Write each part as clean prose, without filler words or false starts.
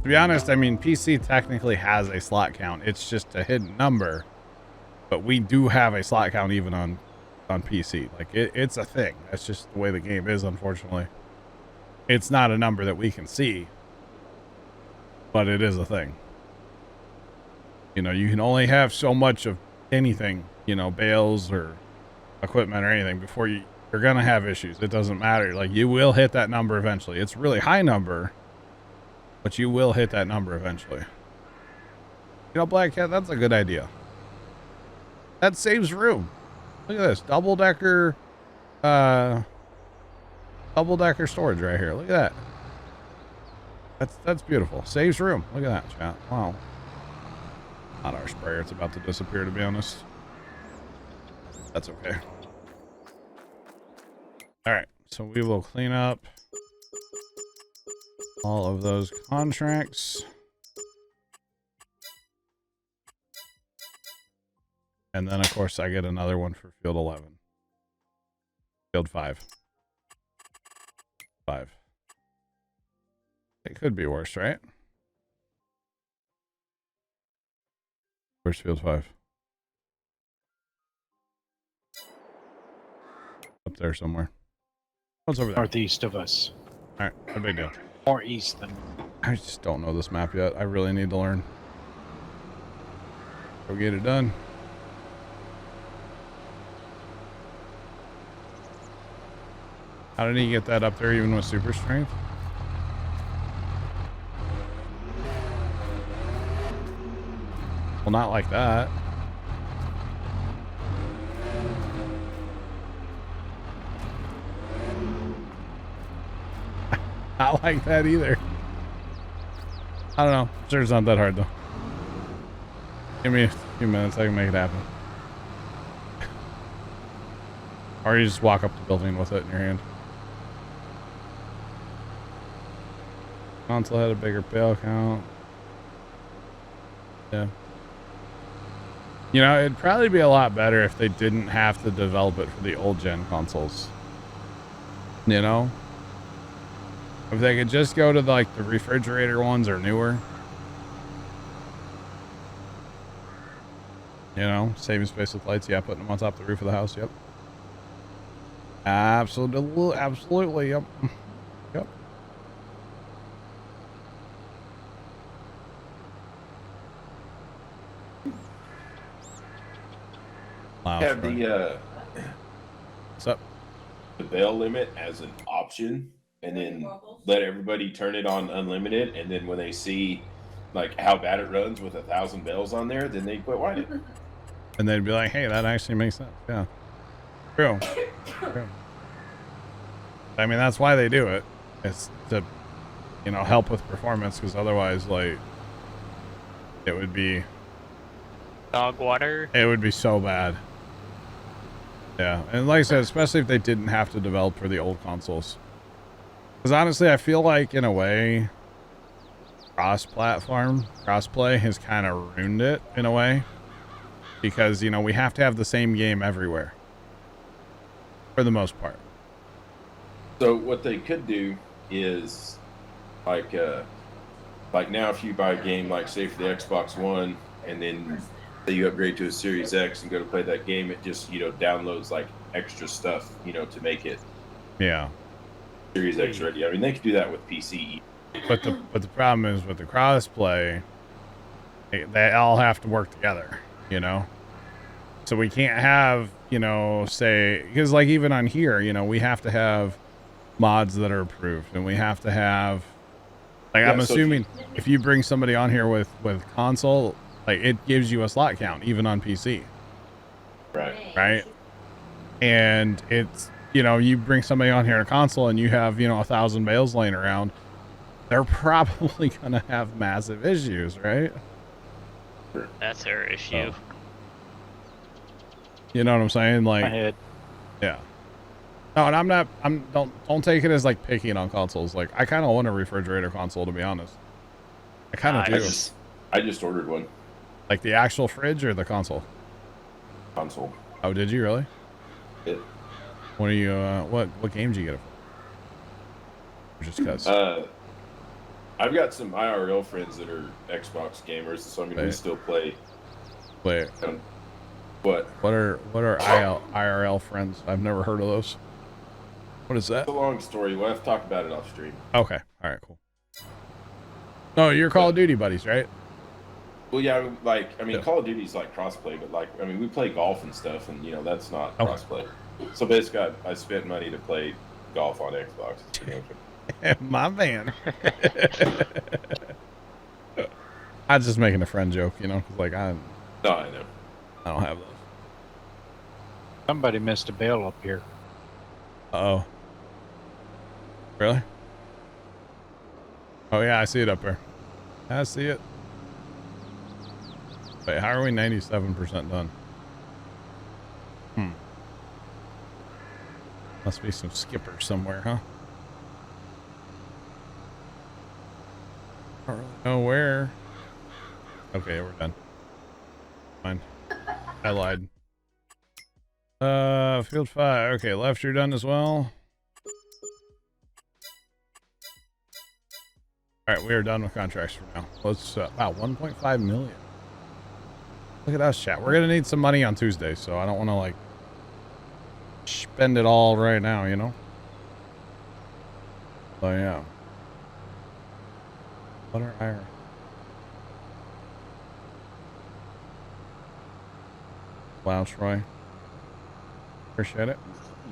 To be honest, I mean, PC technically has a slot count. It's just a hidden number, but we do have a slot count even on PC. Like it's a thing. That's just the way the game is, unfortunately. It's not a number that we can see, but it is a thing. You know, you can only have so much of anything, you know, bales or equipment or anything before you're going to have issues. It doesn't matter. Like, you will hit that number eventually. It's a really high number, but you will hit that number eventually. You know, Black Cat, that's a good idea. That saves room. Look at this. Double-decker storage right here. Look at that. That's beautiful. Saves room. Look at that, chat. Wow. Not our sprayer. It's about to disappear, to be honest. That's okay. All right. So we will clean up all of those contracts. And then, of course, I get another one for field 11. Field 5. 5. It could be worse, right? Where's field 5? Up there somewhere. What's over there? Northeast of us. All right, no big deal. More east than... I just don't know this map yet. I really need to learn. Go get it done. How did he get that up there even with super strength? Well, not like that. Not like that either. I don't know. I'm sure it's not that hard though. Give me a few minutes. I can make it happen. Or you just walk up the building with it in your hand. Console had a bigger bale count. Yeah. You know, it'd probably be a lot better if they didn't have to develop it for the old gen consoles. You know? If they could just go to the refrigerator ones or newer. You know, saving space with lights. Yeah, putting them on top of the roof of the house. Yep. Absolutely. Absolutely. Yep. Yep. Wow, have the what's up? The bail limit as an option, and then let everybody turn it on unlimited, and then when they see like how bad it runs with 1,000 bales on there, then they quit whining. And they'd be like, hey, that actually makes sense. Yeah. True. True. I mean, that's why they do it. It's to, you know, help with performance, because otherwise, like, it would be dog water. It would be so bad. Yeah, and like I said, especially if they didn't have to develop for the old consoles. Because honestly, I feel like in a way, crossplay has kind of ruined it in a way. Because, you know, we have to have the same game everywhere. For the most part. So what they could do is, like now if you buy a game, like say for the Xbox One, and then say you upgrade to a Series X and go to play that game, it just, you know, downloads like extra stuff, you know, to make it Series X ready. I mean, they could do that with PC. But the problem is with the crossplay, they all have to work together, you know? So we can't have, you know, say, because like even on here, you know, we have to have mods that are approved, and we have to have, like, I'm assuming if you bring somebody on here with console, like, it gives you a slot count even on PC. Right. And it's, you know, you bring somebody on here in a console and you have, you know, 1,000 bales laying around, they're probably gonna have massive issues, right? That's their issue. So, you know what I'm saying? Like, yeah. No, and don't take it as like picking on consoles. Like, I kind of want a refrigerator console, to be honest. I kind of do. I just ordered one. Like the actual fridge or the console? Console. Oh, did you really? Yeah. What are you? What game did you get it for? Just cause. I've got some IRL friends that are Xbox gamers, so I mean, we Wait. still play. Wait, What? what are IRL friends? I've never heard of those. What is that? It's a long story. We'll have to talk about it off stream. Okay, all right, cool. No, you're Call of Duty buddies, right? Well, yeah, like, I mean, Yeah. Call of Duty's like crossplay, but like, I mean, we play golf and stuff, and you know, that's not Okay. crossplay. So basically, I spent money to play golf on Xbox. You know? My man. I was just making a friend joke, you know, 'cause like I No, I know. don't have those. Somebody missed a bale up here. Uh-oh. Really? Oh yeah, I see it up there. I see it. Wait, how are we 97% done? Must be some skippers somewhere, huh? I don't really know where. Okay, we're done. Fine. I lied. Field 5. Okay, left, you're done as well. Alright, we are done with contracts for now. Let's, wow, 1.5 million. Look at us, chat. We're gonna need some money on Tuesday, so I don't want to, like, spend it all right now, you know? So, yeah. What are IRA? Wow, Troy. Appreciate it.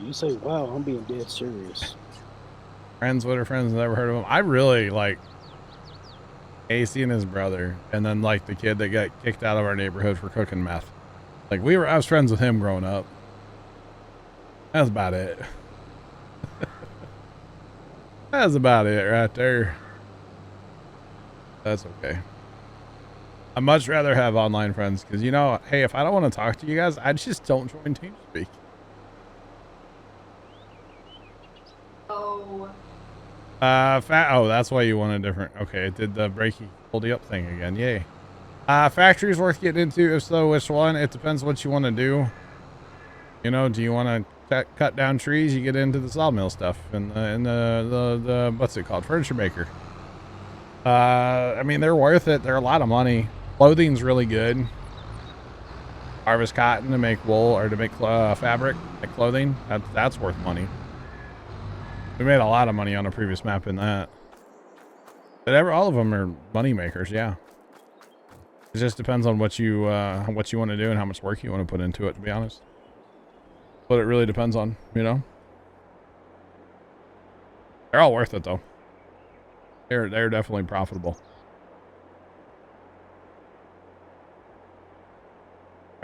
You say, wow, I'm being dead serious. Friends, what are friends? Never heard of him. I really like AC and his brother, and then like the kid that got kicked out of our neighborhood for cooking meth. Like I was friends with him growing up. That's about it. That's about it right there. That's okay. I'd much rather have online friends because, you know, hey, if I don't want to talk to you guys, I just don't join TeamSpeak. Oh. Oh, that's why you want a different. Okay, it did the breaky hold you up thing again. Yay. Factory's worth getting into. If so, which one? It depends what you want to do. You know, do you want to cut down trees? You get into the sawmill stuff and the what's it called? Furniture maker. I mean, they're worth it. They're a lot of money. Clothing's really good. Harvest cotton to make wool or to make fabric, like clothing. That's worth money. We made a lot of money on a previous map in that. But all of them are money makers, yeah. It just depends on what you want to do and how much work you want to put into it, to be honest. What it really depends on, you know. They're all worth it though. They're definitely profitable.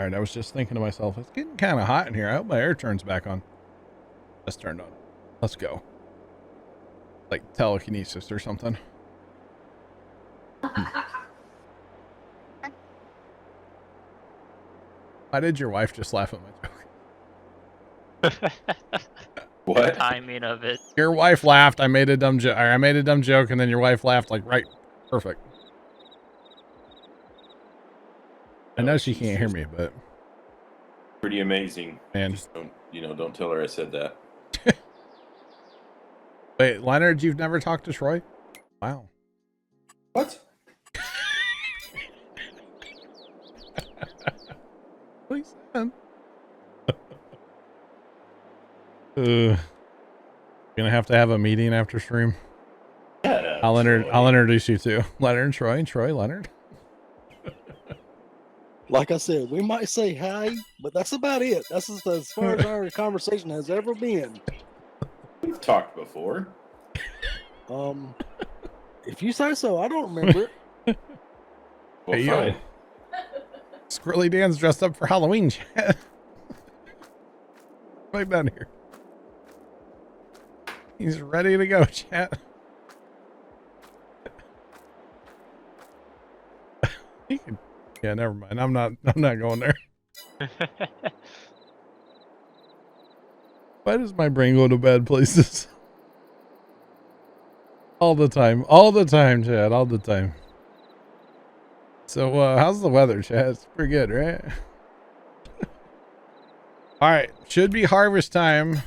All right, I was just thinking to myself, it's getting kind of hot in here. I hope my air turns back on. Just turned on. Let's go. Like telekinesis or something. Why did your wife just laugh at my joke? What? Timing of it. Your wife laughed. I made a dumb joke. I made a dumb joke, and then your wife laughed like right, perfect. I know she can't hear me, but Pretty amazing. man. Just don't tell her I said that. Wait, Leonard, you've never talked to Troy? Wow. What? Please, man. Gonna have to have a meeting after stream. Yeah. I'll introduce you to Leonard, Troy, Leonard. Like I said, we might say hi, but that's about it. That's just as far as our conversation has ever been. We've talked before. If you say so, I don't remember it. Well, Hey, yo. fine. Squirrely Dan's dressed up for Halloween, chat. Right down here. He's ready to go, chat. He can, yeah, never mind. I'm not going there. Why does my brain go to bad places? All the time, Chad, all the time. So, how's the weather, Chad? It's pretty good, right? All right, should be harvest time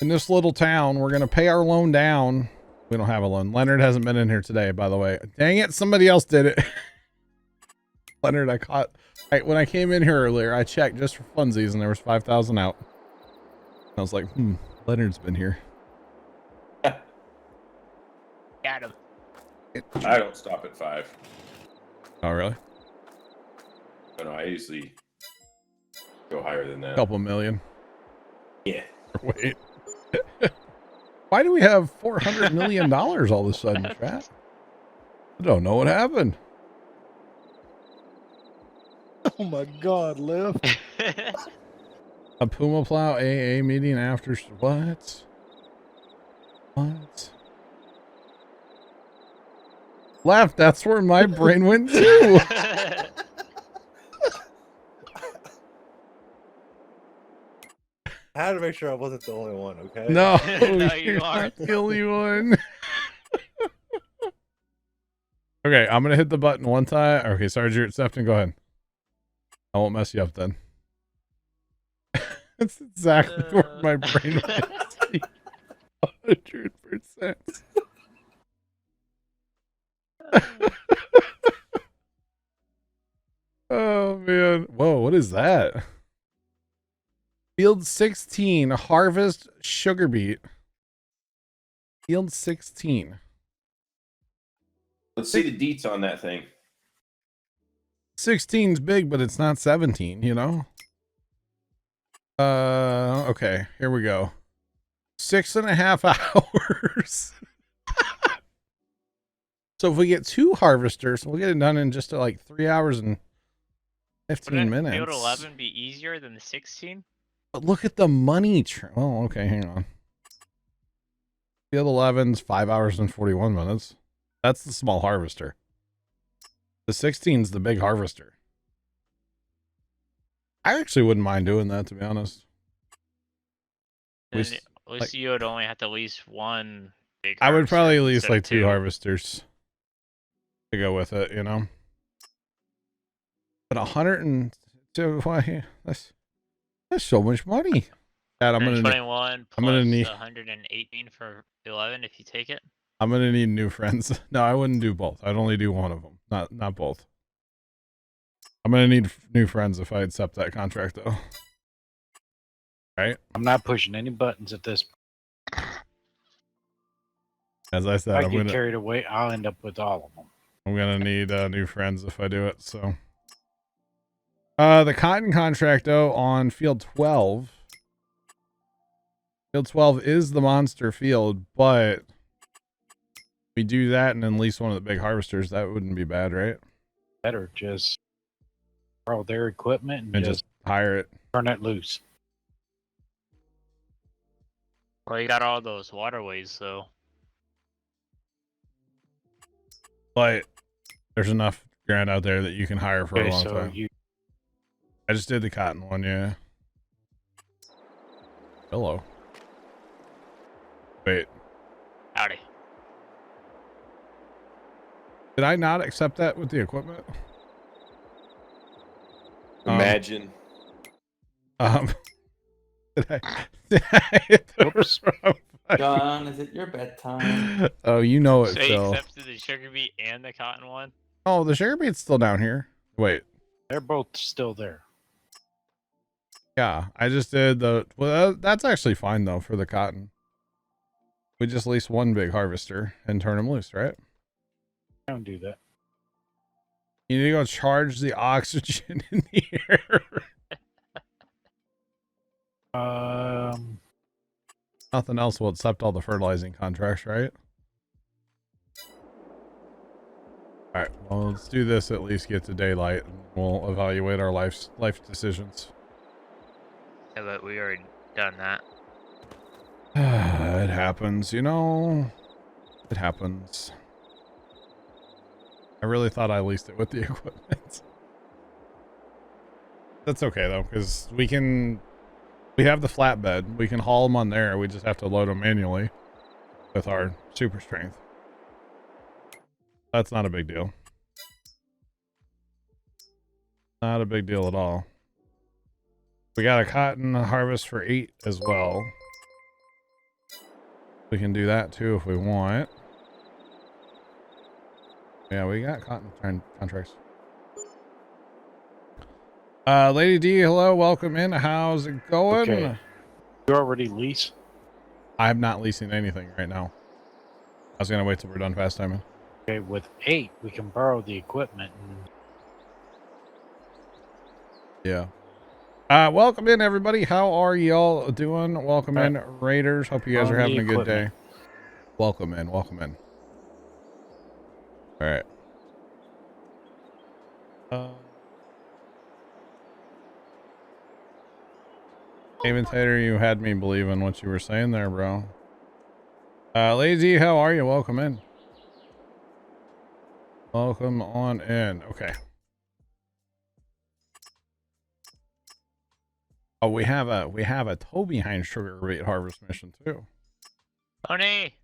in this little town. We're gonna pay our loan down We don't have a loan. Leonard hasn't been in here today, by the way. Dang it, somebody else did it. Leonard, I caught. When I came in here earlier, I checked just for funsies, and there was 5,000 out. I was like, Leonard's been here. Got him. I don't stop at 5. Oh, really? No, I usually go higher than that. Couple million. Yeah. Wait. Why do we have $400 million all of a sudden, chat? I don't know what happened. Oh my God, Liv. A Puma Plow AA meeting after what? What? Left. That's where my brain went too. I had to make sure I wasn't the only one, okay? No, No, you you're aren't. not the only one. Okay, I'm gonna hit the button one time. Okay, Sarge, you're accepting. Go ahead. I won't mess you up then. That's exactly where my brain went. 100%. Oh man. Whoa, what is that? Field 16, harvest sugar beet. Field 16. Let's see the deets on that thing. 16's big, but it's not 17, you know? Okay, here we go. 6.5 hours. So if we get 2 harvesters, we'll get it done in just like 3 hours and 15 Wouldn't minutes. Field 11 be easier than the 16? But look at the money. Oh, okay, hang on. Field 11's 5 hours and 41 minutes. That's the small harvester. The 16's the big harvester. I actually wouldn't mind doing that, to be honest. Then at least you would only have to lease one big I would probably harvester lease instead of like 2 harvesters to go with it, you know? But 102, why? That's so much money. Dad, I'm gonna need, 21 plus I'm gonna need 118 for 11 if you take it. I'm gonna need new friends. No, I wouldn't do both. I'd only do one of them, not both. I'm gonna need new friends if I accept that contract, though. Right? I'm not pushing any buttons at this point. As I said, If I get carried away, I'll end up with all of them. I'm gonna need new friends if I do it. So, the cotton contract though on field 12. Field 12 is the monster field, but we do that and then lease one of the big harvesters. That wouldn't be bad, right? Better just borrow their equipment And just just hire it. turn it loose. Well, you got all those waterways, though. But there's enough ground out there that you can hire for a long so time. I just did the cotton one, yeah. Hello. Wait, Howdy. did I not accept that with the equipment? Imagine. Did I hit the Oops. wrong button? John, is it your bedtime? Oh, you know it, So you Phil. accepted the sugar beet and the cotton one? Oh, the sugar beet's still down here. Wait, They're both still there. yeah, I just did the. Well, that's actually fine though for the cotton. We just lease one big harvester and turn them loose, right? I don't do that. You need to go charge the oxygen in the air. Nothing else will accept all the fertilizing contracts, right? All right, well, let's do this. At least get to daylight, and we'll evaluate our life decisions. Yeah, but we already done that. It happens, you know. It happens. I really thought I leased it with the equipment. That's okay though, because we have the flatbed. We can haul them on there. We just have to load them manually with our super strength. That's not a big deal. Not a big deal at all. We got a cotton harvest for 8 as well. We can do that too if we want. Yeah, we got contracts. Lady D, hello, welcome in. How's it going? Okay. You already lease? I'm not leasing anything right now. I was gonna wait till we're done fast timing. Okay, with 8, we can borrow the equipment. And Yeah. Welcome in, everybody. How are y'all doing? Welcome in, Raiders. Hope you guys are having a good day. Welcome in. Welcome in. All right. David Tater, you had me believe in what you were saying there, bro. Lazy, how are you? Welcome in. Welcome on in. Okay. Oh, we have a toe behind sugar rate harvest mission too. Tony.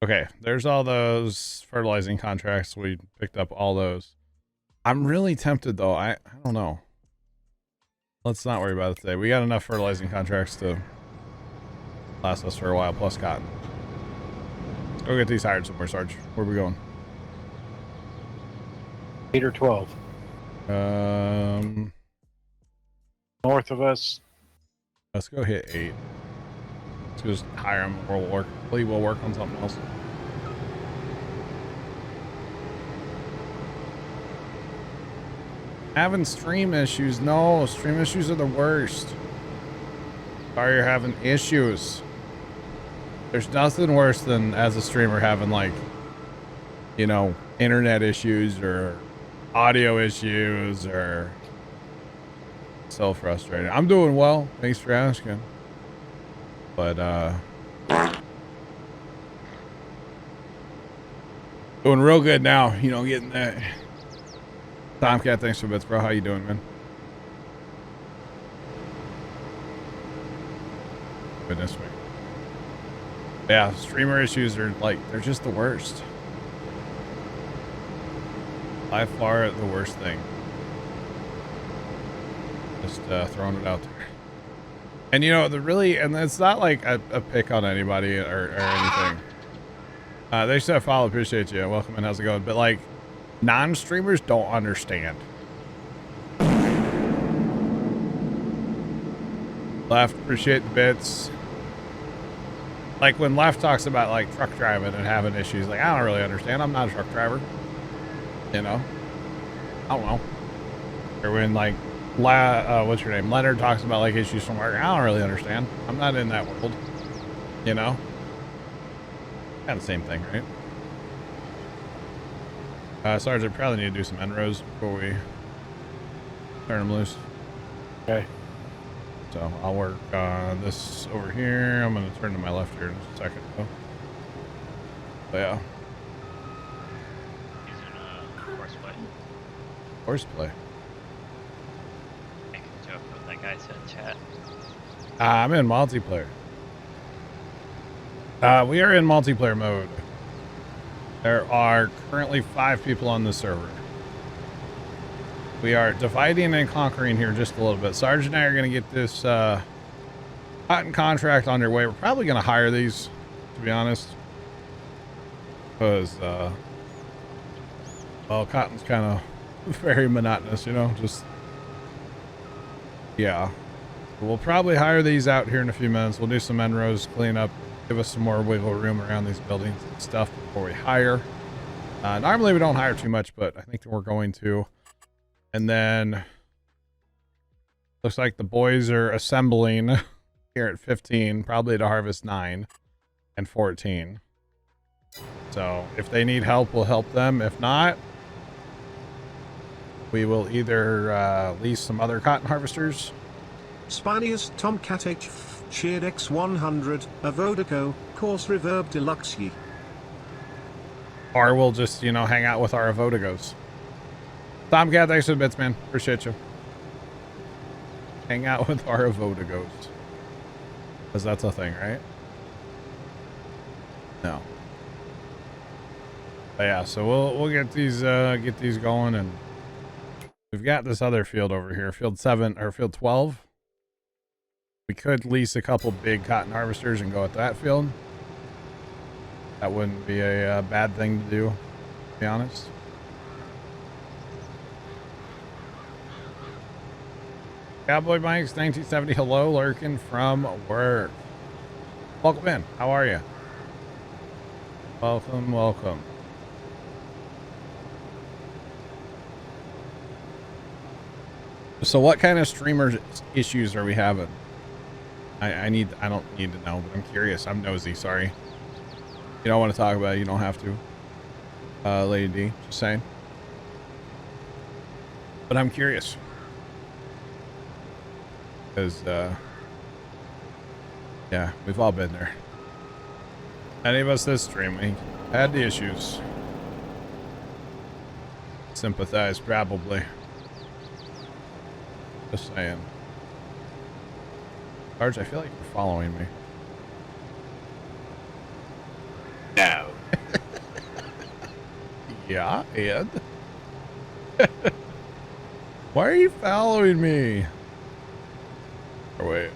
Okay, there's all those fertilizing contracts. We picked up all those. I'm really tempted though. I don't know. Let's not worry about it today. We got enough fertilizing contracts to last us for a while, plus cotton. Let's go get these hired somewhere, Sarge. Where are we going? 8 or 12. North of us. Let's go hit 8. Let's just hire them. We'll work on something else. Having stream issues. No, stream issues are the worst. Sorry you're having issues. There's nothing worse than as a streamer having like, you know, internet issues or audio issues or so frustrating. I'm doing well. Thanks for asking. But doing real good now, you know, getting that. Tomcat, thanks for bits, bro. How you doing, man? Goodness me. Yeah, streamer issues are like, they're just the worst. By far the worst thing. Just throwing it out there. And you know, and it's not like a pick on anybody or anything. They said follow, appreciate you. Welcome and how's it going? But like, non-streamers don't understand. Left, appreciate the bits. Like when Left talks about like truck driving and having issues, like I don't really understand. I'm not a truck driver. You know? I don't know. Or when like, what's your name? Leonard talks about like issues from work. I don't really understand. I'm not in that world. You know? Kind of the same thing, right? Sarge, I probably need to do some end rows before we turn them loose. Okay. So I'll work on this over here. I'm going to turn to my left here in just a second. But yeah. Using horseplay. Horseplay. Making a joke with that guy said in chat. I'm in multiplayer. We are in multiplayer mode. There are currently 5 people on the server. We are dividing and conquering here just a little bit. Sarge and I are going to get this cotton contract underway. We're probably going to hire these, to be honest. Because, well, cotton's kind of very monotonous, you know? Just, yeah. We'll probably hire these out here in a few minutes. We'll do some end rows, clean up, give us some more wiggle room around these buildings and stuff before we hire. Normally we don't hire too much, but I think that we're going to. And then looks like the boys are assembling here at 15, probably to harvest 9 and 14. So if they need help, we'll help them. If not, we will either lease some other cotton harvesters. Spanias Tomcat H cheered X100, Avodaco, Course Reverb Deluxe. Or we'll just, you know, hang out with our Avodagos. Tomcat, thanks for the bits, man. Appreciate you. Hang out with our Avodagos. Because that's a thing, right? No. But yeah, so we'll get these going, and we've got this other field over here, field 7 or field 12. We could lease a couple big cotton harvesters and go at that field. That wouldn't be a bad thing to do, to be honest. Cowboy Mike's 1970. Hello, lurking from work. Welcome in. How are you? Welcome, welcome. So what kind of streamer issues are we having? I don't need to know, but I'm curious. I'm nosy, sorry. You don't want to talk about it, you don't have to. Lady D, just saying. But I'm curious. Because, yeah, we've all been there. Any of us this stream, we had the issues. Sympathize, probably. Just saying. Sarge, I feel like you're following me. No. Yeah, and? Why are you following me? Or wait.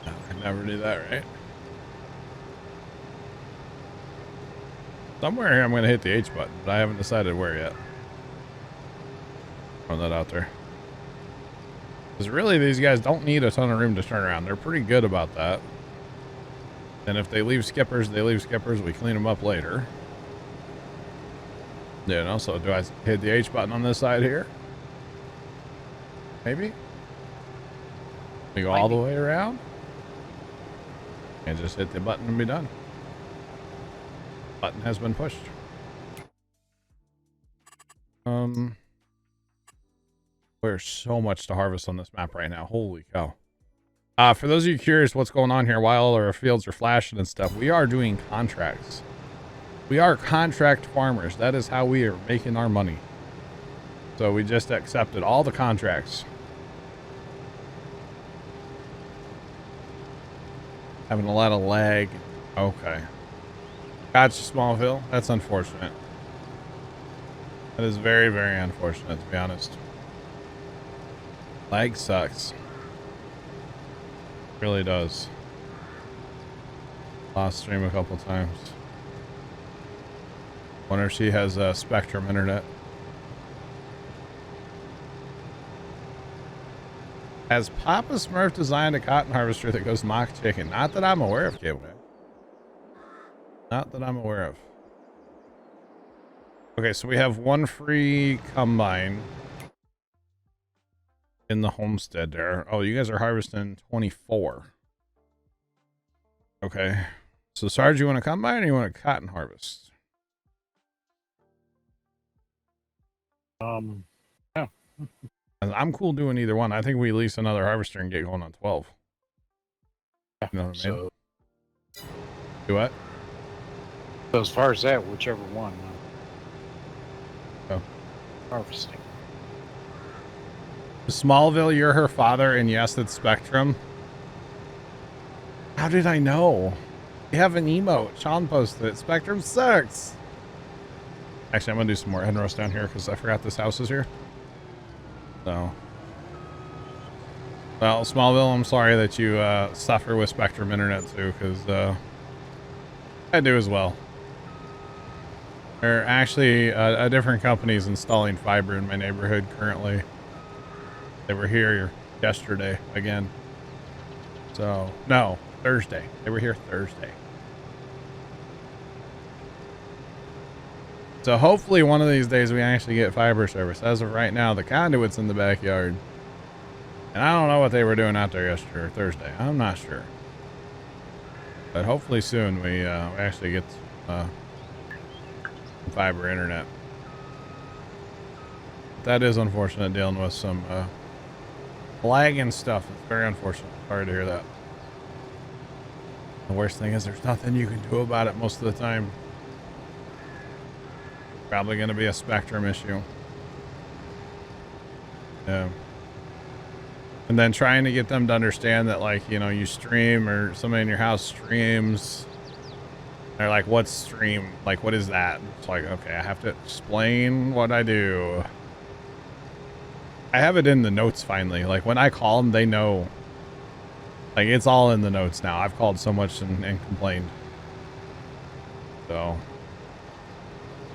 No, I never do that, right? Somewhere here I'm going to hit the H button, but I haven't decided where yet. Throw that out there. Because really, these guys don't need a ton of room to turn around. They're pretty good about that. And if they leave skippers, they leave skippers. We clean them up later. You know, so do I hit the H button on this side here? Maybe? We go all the way around? And just hit the button and be done. Button has been pushed. There's so much to harvest on this map right now. Holy cow. For those of you curious what's going on here while our fields are flashing and stuff, we are doing contracts. We are contract farmers. That is how we are making our money. So we just accepted all the contracts. Having a lot of lag. Okay. Gotcha, Smallville. That's unfortunate. That is very, very unfortunate, to be honest. Lag sucks. Really does. Lost stream a couple times. Wonder if she has Spectrum internet. Has Papa Smurf designed a cotton harvester that goes mock chicken? Not that I'm aware of, Cable Guy. Not that I'm aware of. Okay, so we have one free combine in the homestead there. Oh, you guys are harvesting 24. Okay. So Sarge, you want to combine or you want to cotton harvest? Yeah. I'm cool doing either one. I think we lease another harvester and get going on 12. You know what I mean? So, Do what? so as far as that, whichever one. Oh. Harvesting. Smallville, you're her father, and yes, it's Spectrum. How did I know? You have an emote. Sean posted it. Spectrum sucks. Actually, I'm gonna do some more end roast down here because I forgot this house is here. So, well, Smallville, I'm sorry that you suffer with Spectrum internet too, because I do as well. There are actually a different companies installing fiber in my neighborhood currently. They were here yesterday again. So, no, Thursday. They were here Thursday. So hopefully one of these days we actually get fiber service. As of right now, the conduit's in the backyard. And I don't know what they were doing out there yesterday or Thursday. I'm not sure. But hopefully soon we actually get fiber internet. That is unfortunate, dealing with some lag and stuff. It's very unfortunate. Sorry to hear that. The worst thing is there's nothing you can do about it most of the time. Probably going to be a Spectrum issue. Yeah. And then trying to get them to understand that, like, you know, you stream or somebody in your house streams. They're like, what's stream? Like, what is that? It's like, okay, I have to explain what I do. I have it in the notes finally. Like, when I call them, they know. Like, it's all in the notes now. I've called so much and complained. So,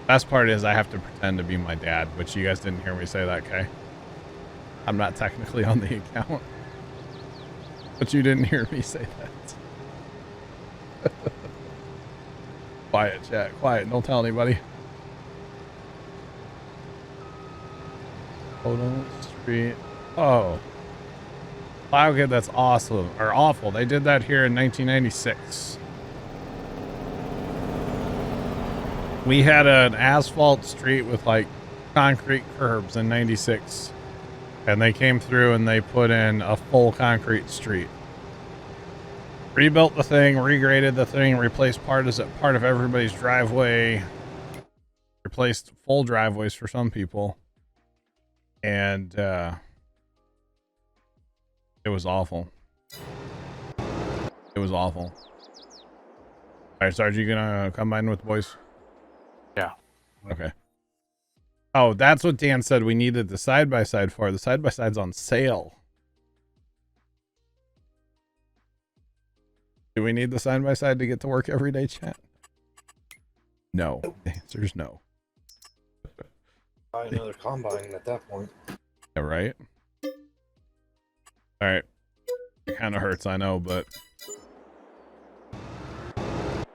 best part is I have to pretend to be my dad, which you guys didn't hear me say that, okay? I'm not technically on the account, but you didn't hear me say that. Quiet, chat. Quiet. Don't tell anybody. Hold on. Street. Oh. Plow Kid, that's awesome. Or awful. They did that here in 1996. We had an asphalt street with like concrete curbs in 96. And they came through and they put in a full concrete street. Rebuilt the thing, regraded the thing, replaced part of everybody's driveway, replaced full driveways for some people, and it was awful. It was awful. All right, Sarge, you gonna combine with the boys? Yeah. Okay. Oh, that's what Dan said we needed the side-by-side for. The side-by-side's on sale. Do we need the side-by-side to get to work every day, chat? No. The answer is no. Buy another combine at that point. Yeah, right? Alright. It kind of hurts, I know, but...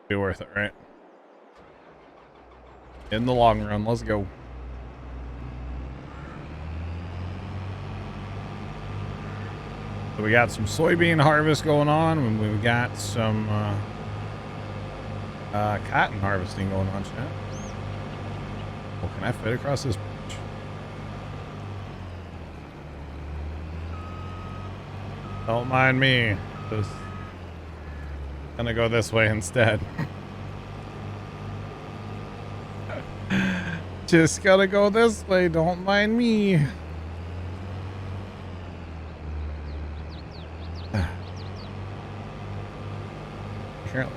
be worth it, right? In the long run, let's go. So we got some soybean harvest going on, and we've got some cotton harvesting going on, chat. Well, can I fit across this bridge? Don't mind me. Just gonna go this way instead. Just gotta go this way. Don't mind me. Apparently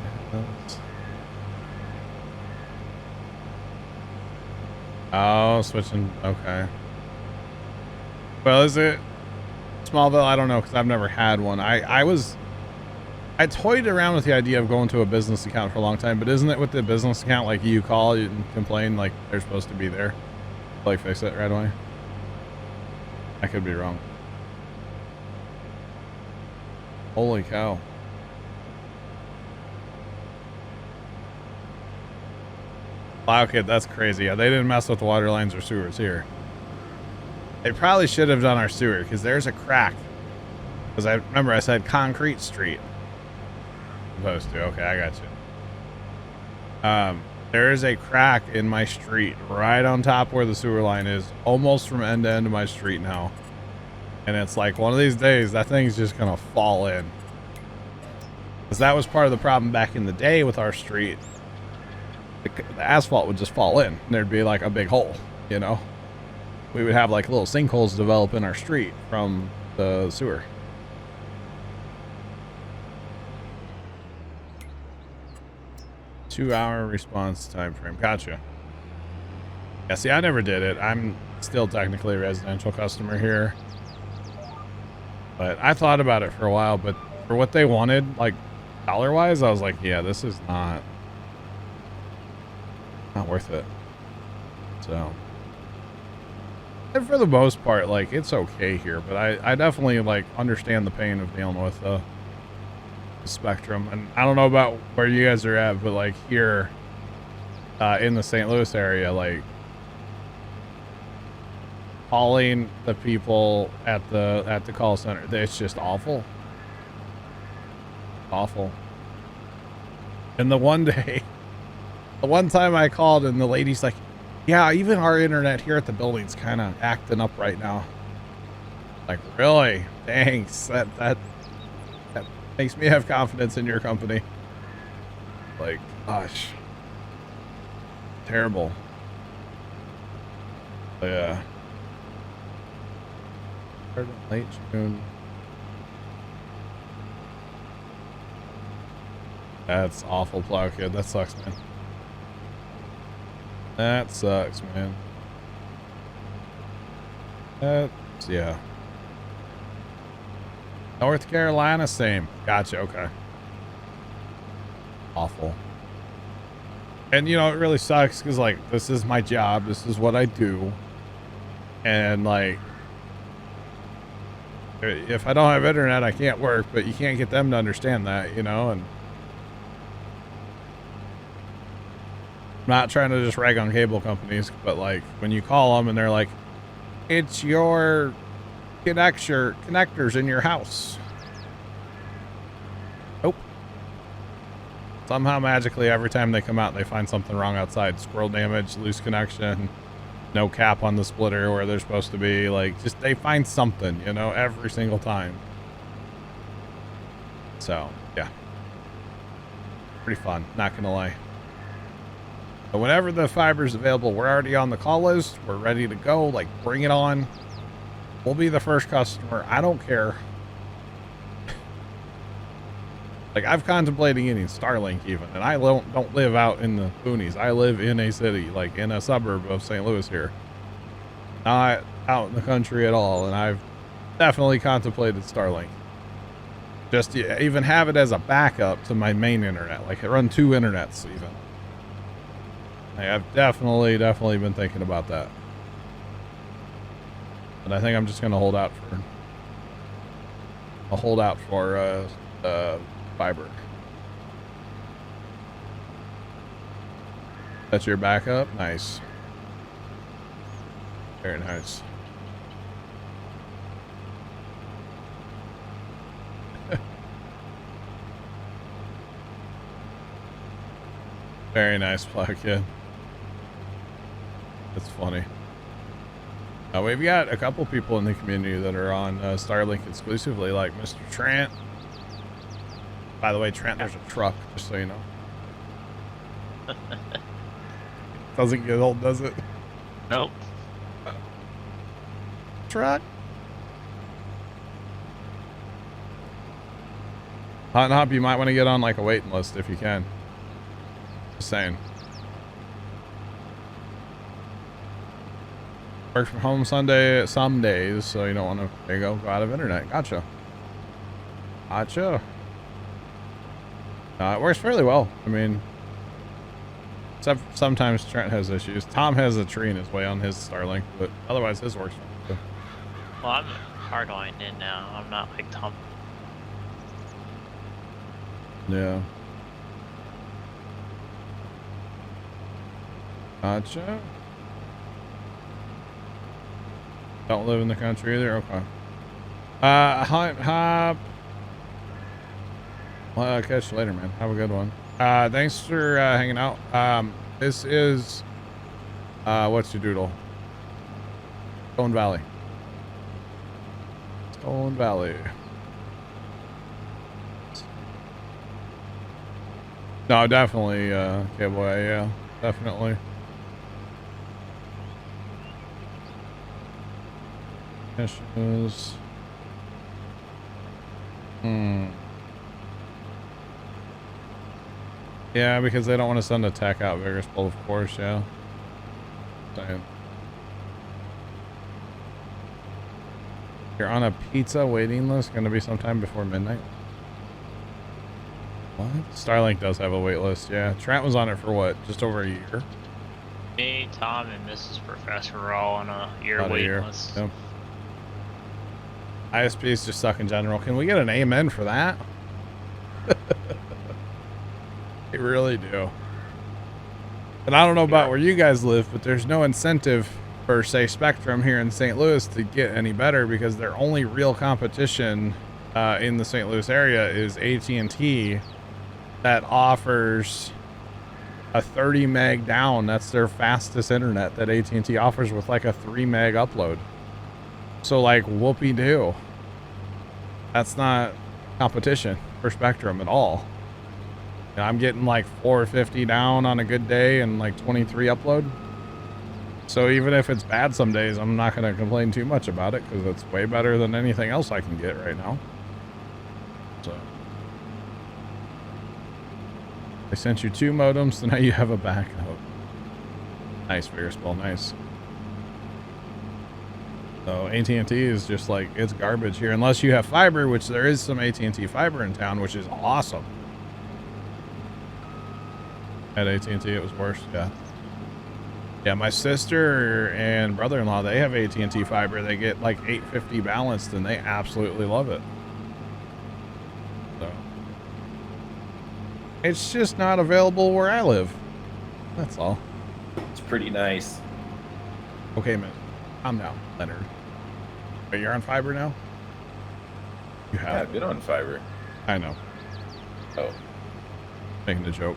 oh, switching. Okay. Well, is it Smallville? I don't know, because I've never had one. I toyed around with the idea of going to a business account for a long time, but isn't it with the business account, like you call and complain like they're supposed to be there, like fix it right away? I could be wrong. Holy cow. Wow, kid, that's crazy. Yeah, they didn't mess with the water lines or sewers here. They probably should have done our sewer, because there's a crack. Because I remember I said concrete street. Supposed to. Okay, I got you. There is a crack in my street right on top where the sewer line is, almost from end to end of my street now. And it's like one of these days that thing's just gonna fall in. Because that was part of the problem back in the day with our street. The asphalt would just fall in and there'd be like a big hole, you know. We would have like little sinkholes develop in our street from the sewer. Two-hour response time frame. Gotcha. Yeah, see, I never did it. I'm still technically a residential customer here. But I thought about it for a while, but for what they wanted, like dollar-wise, I was like, yeah, this is not worth it. So, and for the most part, like, it's okay here, but I definitely like understand the pain of dealing with the spectrum. And I don't know about where you guys are at, but like here in the St. Louis area, like calling the people at the call center, it's just awful. Awful. And the one time I called and the lady's like, yeah, even our internet here at the building's kind of acting up right now. Like, really? Thanks. That makes me have confidence in your company. Like, gosh. Terrible. But yeah. Started in late June. That's awful, Plow Kid. That sucks, man. That sucks, man. That's, yeah. North Carolina, same. Gotcha, okay. Awful. And you know, it really sucks because like this is my job, this is what I do, and like if I don't have internet, I can't work. But you can't get them to understand that, you know. And I'm not trying to just rag on cable companies, but like when you call them and they're like, "It's your connectors in your house." Nope. Somehow magically every time they come out they find something wrong outside. Squirrel damage, loose connection, no cap on the splitter where they're supposed to be. Like, just they find something, you know, every single time. So yeah, pretty fun, not gonna lie. But whenever the fiber's available, we're already on the call list, we're ready to go. Like, bring it on. We'll be the first customer. I don't care. Like, I've contemplated getting Starlink even, and I don't live out in the boonies. I live in a city, like in a suburb of St. Louis here. Not out in the country at all, and I've definitely contemplated Starlink. Just to even have it as a backup to my main internet. Like, I run 2 internets even. Like, I've definitely been thinking about that. But I think I'm just gonna hold out for fiber. That's your backup? Nice. Very nice. Very nice, Plow Kid. That's funny. We've got a couple people in the community that are on Starlink exclusively, like Mr. Trent. By the way, Trent, there's a truck, just so you know. Doesn't get old, does it? Nope. Truck. Hot and Hop, you might want to get on like a waiting list if you can. Just saying. Work from home Sunday some days, so you don't want to, there you go out of internet. Gotcha. Gotcha. It works fairly well. I mean, except sometimes Trent has issues. Tom has a tree in his way on his Starlink, but otherwise his works fine. Well, I'm hardwired in now. I'm not like Tom. Yeah. Gotcha. Don't live in the country either? Okay. Hop. Well, I'll catch you later, man. Have a good one. Thanks for hanging out. This is what's your doodle? Stone Valley. Stone Valley. No, definitely, K-Boy, yeah, definitely. Issues. Yeah, because they don't want to send a tech out Vigorous Bull, of course, yeah. Damn. You're on a pizza waiting list, gonna be sometime before midnight. What? Starlink does have a wait list, yeah. Trent was on it for what, just over a year? Me, Tom, and Mrs. Professor are all on a year About a waiting year. list. Yep. ISPs just suck in general. Can we get an amen for that? They really do. And I don't know about where you guys live, but there's no incentive for, say, Spectrum here in St. Louis to get any better because their only real competition in the St. Louis area is AT&T that offers a 30 meg down. That's their fastest internet that AT&T offers with like a 3 meg upload. So like whoopee-doo. That's not competition for Spectrum at all. And I'm getting like 450 down on a good day and like 23 upload. So even if it's bad some days, I'm not going to complain too much about it because it's way better than anything else I can get right now. So they sent you 2 modems, so now you have a backup. Nice, Vigorous Ball, nice. So AT&T is just like, it's garbage here unless you have fiber, which there is some AT&T fiber in town, which is awesome. At AT&T, it was worse. Yeah. Yeah, my sister and brother-in-law, they have AT&T fiber. They get like 850 balanced, and they absolutely love it. So it's just not available where I live. That's all. It's pretty nice. Okay, man. Calm down, Leonard. But you're on fiber now? You Yeah, have. I've been on fiber. I know. Oh. Making a joke.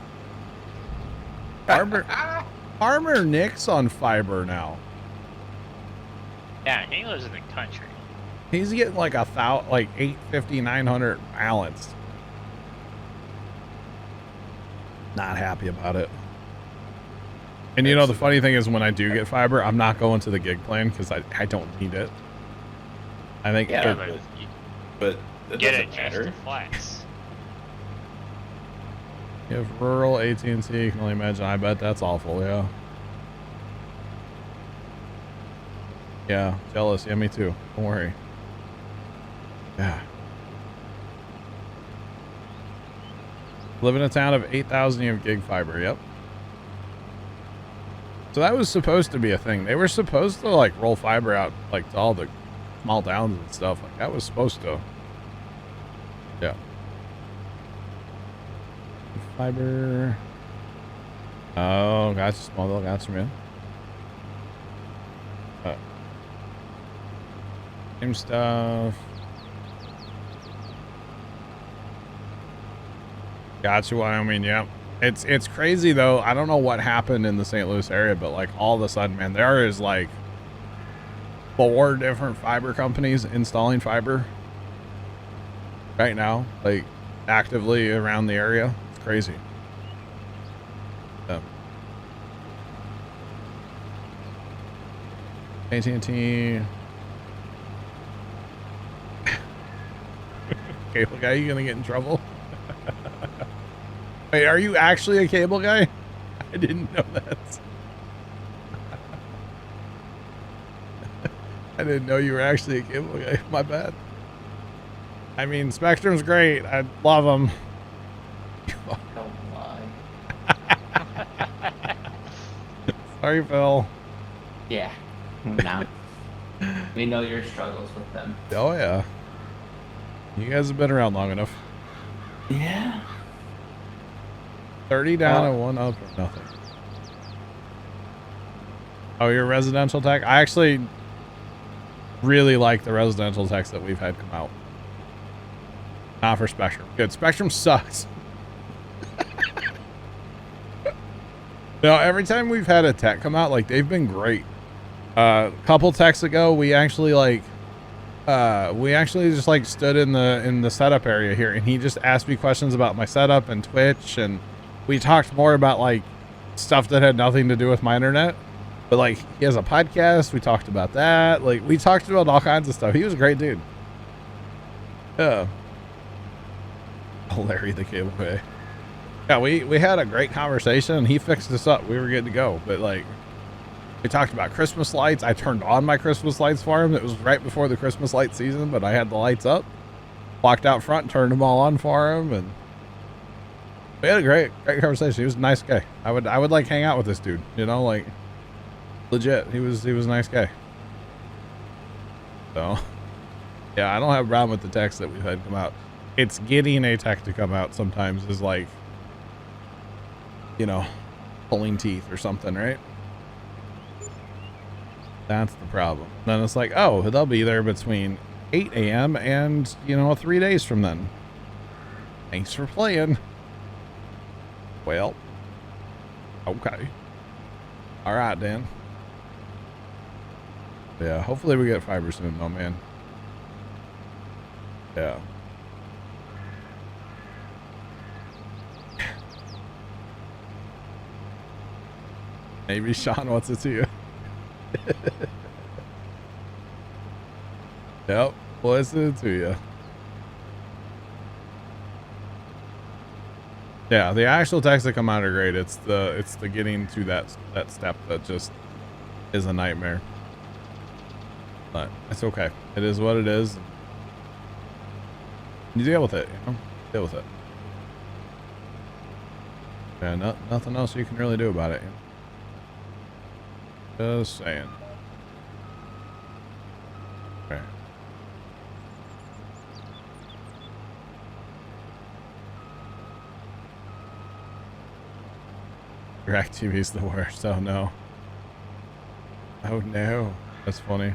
Farmer Nick's on fiber now. Yeah, he lives in the country. He's getting like 850, 900 balanced. Not happy about it. And you know, the funny thing is when I do get fiber, I'm not going to the gig plan because I don't need it. I think Yeah, but you but that get it doesn't just matter. to flex. you have rural AT&T, you can only imagine. I bet that's awful, yeah. Yeah, jealous. Yeah, me too. Don't worry. Yeah. Live in a town of 8,000, you have gig fiber. Yep. So that was supposed to be a thing. They were supposed to like roll fiber out like to all the small towns and stuff. Like that was supposed to. Yeah. Fiber. Oh, gotcha. Smallville, gotcha, man. Same stuff. Gotcha, Wyoming. Yeah. It's crazy though. I don't know what happened in the St. Louis area, but like all of a sudden, man, there is like 4 different fiber companies installing fiber right now, like actively around the area. It's crazy. AT&T. Cable guy, you gonna get in trouble? Wait, are you actually a cable guy? I didn't know that. I didn't know you were actually a cable guy. My bad. I mean, Spectrum's great. I love them. Don't lie. Sorry, Phil. Yeah. No. We know your struggles with them. Oh, yeah. You guys have been around long enough. Yeah. 30 down and 1 up or nothing. Oh, you're residential tech? I actually really like the residential techs that we've had come out. Not for Spectrum. Good. Spectrum sucks. No, every time we've had a tech come out, like they've been great. A couple techs ago, we actually just like stood in the setup area here, and he just asked me questions about my setup and Twitch, and we talked more about like stuff that had nothing to do with my internet. But like he has a podcast, we talked about that. Like we talked about all kinds of stuff. He was a great dude. Yeah. Oh, Larry the cable guy. Yeah, we had a great conversation and he fixed us up. We were good to go. But like we talked about Christmas lights. I turned on my Christmas lights for him. It was right before the Christmas light season, but I had the lights up. Walked out front, turned them all on for him, and we had a great conversation. He was a nice guy. I would like hang out with this dude, you know, like legit. He was a nice guy. So yeah, I don't have a problem with the techs that we've had come out. It's getting a tech to come out sometimes is like, you know, pulling teeth or something, right? That's the problem. Then it's like, oh, they'll be there between 8 a.m. and, you know, 3 days from then. Thanks for playing. Well, okay. All right, Dan. Yeah, hopefully we get fiber soon, though, man. Yeah. Maybe Sean wants it to you. Yep, listen to you. Yeah, the actual texts that come out are great. It's the getting to that step that just is a nightmare. But it's okay. It is what it is. You deal with it, you know? Deal with it. Yeah, nothing else you can really do about it. Just saying. Okay. Your TV's the worst. Oh no. Oh no. That's funny.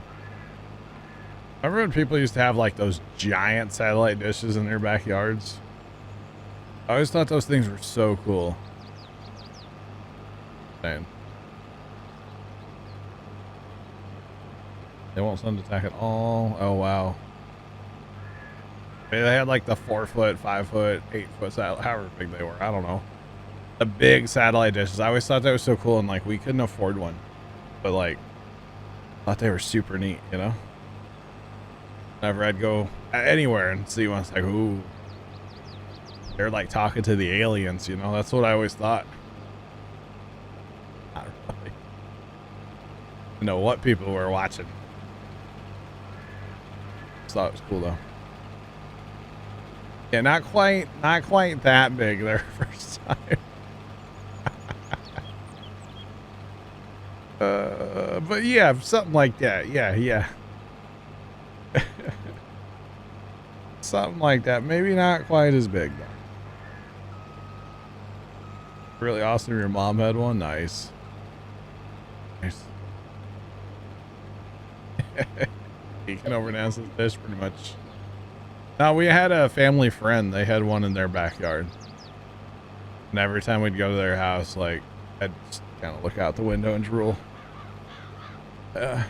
Remember when people used to have like those giant satellite dishes in their backyards? I always thought those things were so cool. Man. They won't send attack at all. Oh wow. They had like the 4 foot, 5 foot, 8 foot satellite, however big they were. I don't know. The big satellite dishes. I always thought that was so cool, and like we couldn't afford one, but like thought they were super neat, you know. Whenever I'd go anywhere and see one, it's like, ooh, they're like talking to the aliens, you know. That's what I always thought. Not really. I know what people were watching. Just thought it was cool though. Yeah, not quite that big their first time. But yeah, something like that. Yeah. Something like that. Maybe not quite as big though. Really awesome. Your mom had one. Nice. Nice. Peeking over Nancy's dish, pretty much. No, we had a family friend. They had one in their backyard, and every time we'd go to their house, like I'd just kind of look out the window and drool. But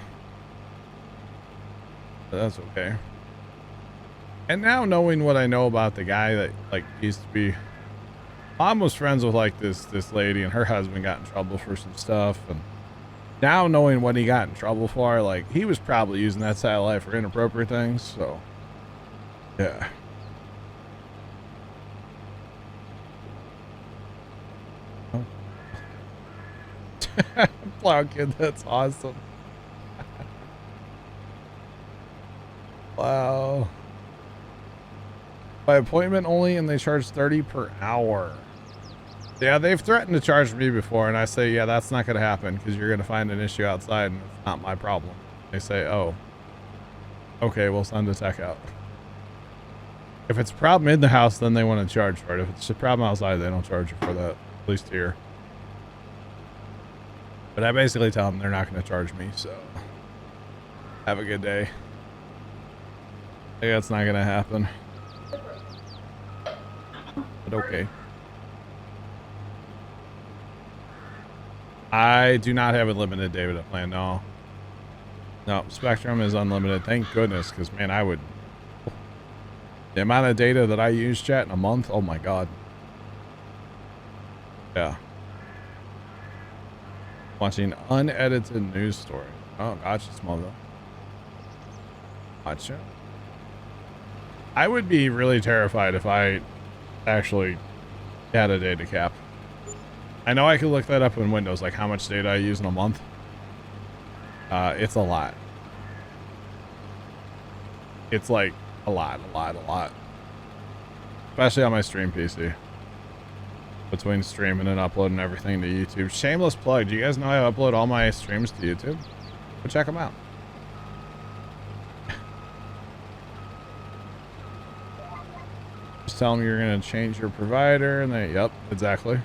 that's okay. And now knowing what I know about the guy that like used to be, Mom was friends with like this lady, and her husband got in trouble for some stuff, and now knowing what he got in trouble for, like he was probably using that satellite for inappropriate things. So yeah. Oh. Plow kid, that's awesome. Wow. By appointment only, and they charge 30 per hour. Yeah, they've threatened to charge me before, and I say, yeah, that's not going to happen because you're going to find an issue outside, and it's not my problem. They say, oh, okay, we'll send a tech out. If it's a problem in the house, then they want to charge for it. If it's a problem outside, they don't charge you for that, at least here. But I basically tell them they're not going to charge me, so have a good day. Yeah, it's not going to happen. But okay. I do not have a limited data plan, no. No, Spectrum is unlimited. Thank goodness, because, man, I would... The amount of data that I use, chat, in a month, oh my god. Yeah. Watching unedited news story. Oh, gotcha, Smallville. Gotcha. I would be really terrified if I actually had a data cap. I know I could look that up in Windows, like how much data I use in a month. It's a lot. It's like a lot. Especially on my stream PC. Between streaming and uploading everything to YouTube. Shameless plug. Do you guys know I upload all my streams to YouTube? Go check them out. Just tell them you're going to change your provider, and they, yep, exactly.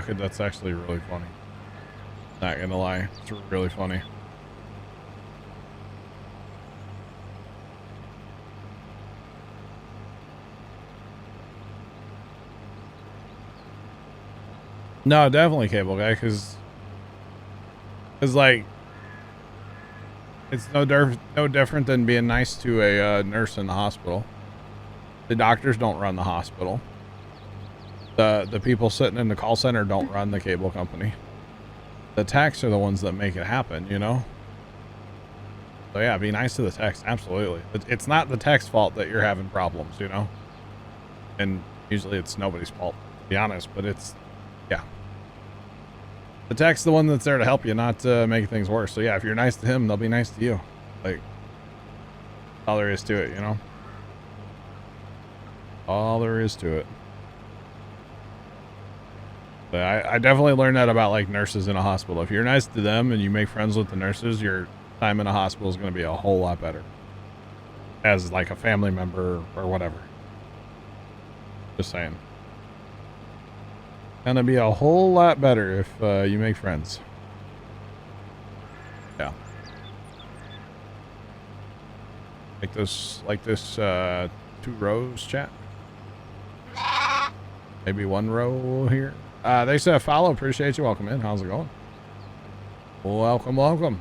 That's actually really funny. Not gonna lie, it's really funny. No, definitely cable guy, because like it's no different than being nice to a nurse in the hospital. The doctors don't run the hospital. The people sitting in the call center don't run the cable company. The techs are the ones that make it happen, you know? So yeah, be nice to the techs, absolutely. It's not the tech's fault that you're having problems, you know? And usually it's nobody's fault, to be honest, but it's, yeah. The tech's the one that's there to help you, not to make things worse. So yeah, if you're nice to him, they'll be nice to you. Like, all there is to it, you know? All there is to it. But I definitely learned that about like nurses in a hospital. If you're nice to them and you make friends with the nurses, your time in a hospital is going to be a whole lot better. As like a family member or whatever. Just saying. Gonna be a whole lot better if you make friends. Yeah. Like this 2 rows, chat. Maybe 1 row here. They said follow. Appreciate you. Welcome in. How's it going? Welcome, welcome.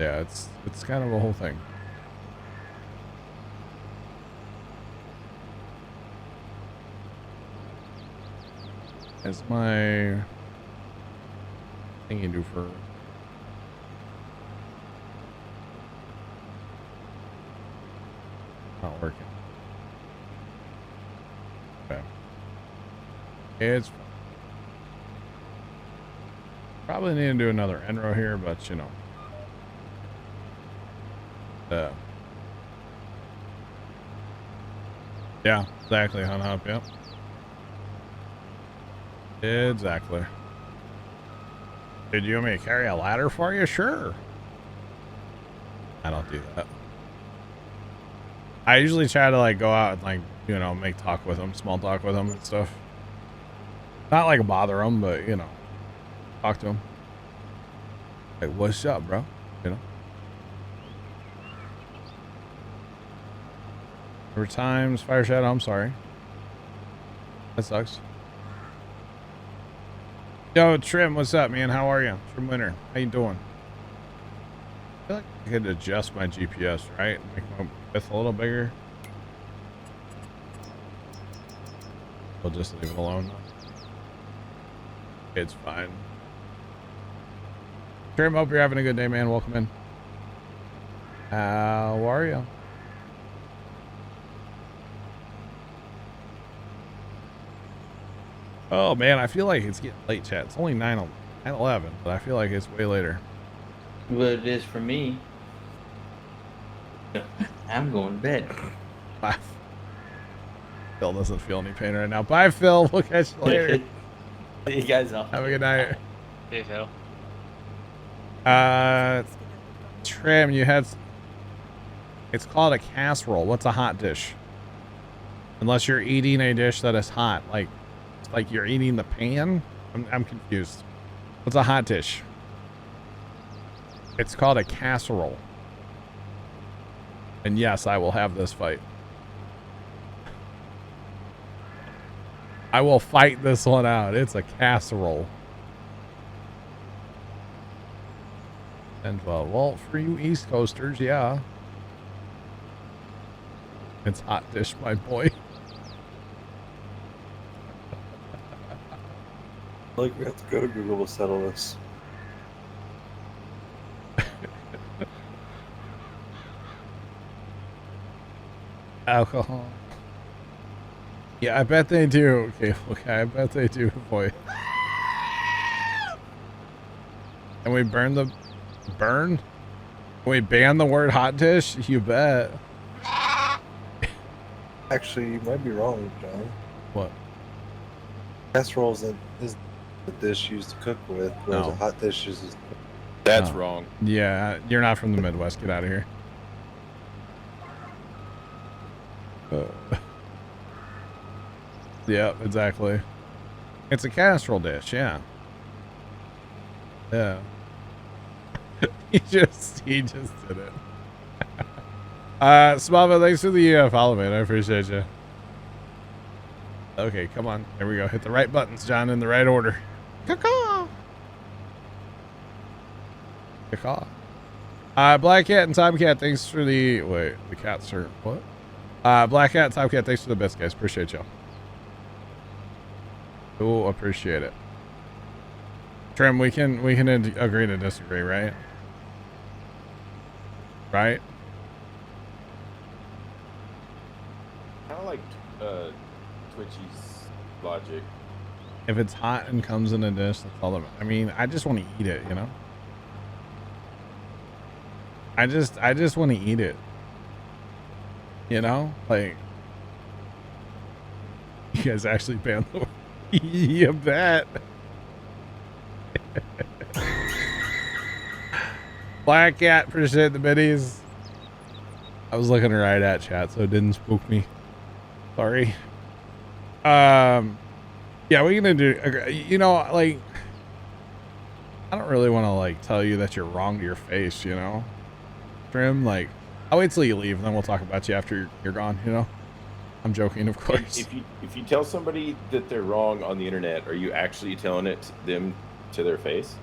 Yeah, it's kind of a whole thing. As my thing you do for not working. Okay. It's probably need to do another end row here, but you know. Yeah, exactly, Hunt Up, yep. Exactly. Did you want me to carry a ladder for you? Sure. I don't do that. I usually try to like go out and like, you know, make talk with them, small talk with them and stuff. Not like bother them, but you know, talk to them. Like, what's up, bro? You know. Over times, Fire Shadow, I'm sorry. That sucks. Yo, Trim, what's up, man? How are you? Trim Winter, how you doing? I feel like I could adjust my GPS, right? Make my width a little bigger. We'll just leave it alone. It's fine. Trim, hope you're having a good day, man. Welcome in. How are you? Oh man, I feel like it's getting late, chat. It's only 9:11, but I feel like it's way later. Well, it is for me. I'm going to bed. Bye. Phil doesn't feel any pain right now. Bye, Phil. We'll catch you later. See you guys all. Have a good night. Hey, Phil. Trim, you had. It's called a casserole. What's a hot dish? Unless you're eating a dish that is hot, like you're eating the pan. I'm confused. What's a hot dish? It's called a casserole. And yes, I will have this fight. I will fight this one out. It's a casserole. And well, for you East Coasters, yeah. It's hot dish, my boy. Like, we have to go to Google to settle this. Alcohol. Yeah, I bet they do. Okay, I bet they do, boy. And we burn the... Burn? Can we ban the word hot dish? You bet. Actually, you might be wrong, John. What? Casserole is the dish used to cook with, whereas No. a hot dish is... That's Oh. wrong. Yeah, you're not from the Midwest. Get out of here. Yeah, exactly. It's a casserole dish, yeah. Yeah. he just did it. Smava, thanks for the follow, man. I appreciate you. Okay, come on. There we go. Hit the right buttons, John, in the right order. Caw-caw. Caw-caw. Black Cat and Tomcat, thanks for the... Wait, the cats are... What? Black Cat and Tomcat, thanks for the best, guys. Appreciate y'all. Cool, appreciate it. Trim, we can agree to disagree, right? Right? Kind of like Twitchy's logic. If it's hot and comes in a dish, that's all that... I mean, I just want to eat it, you know? I just want to eat it. You know, like you guys actually banned the. You bet. Black Cat, appreciate the biddies. I was looking right at chat, so it didn't spook me. Sorry. Yeah, we're gonna do. You know, like I don't really want to like tell you that you're wrong to your face. You know, Trim. Like, I'll wait till you leave, and then we'll talk about you after you're gone. You know. I'm joking, of course. If you tell somebody that they're wrong on the internet, are you actually telling it them to their face?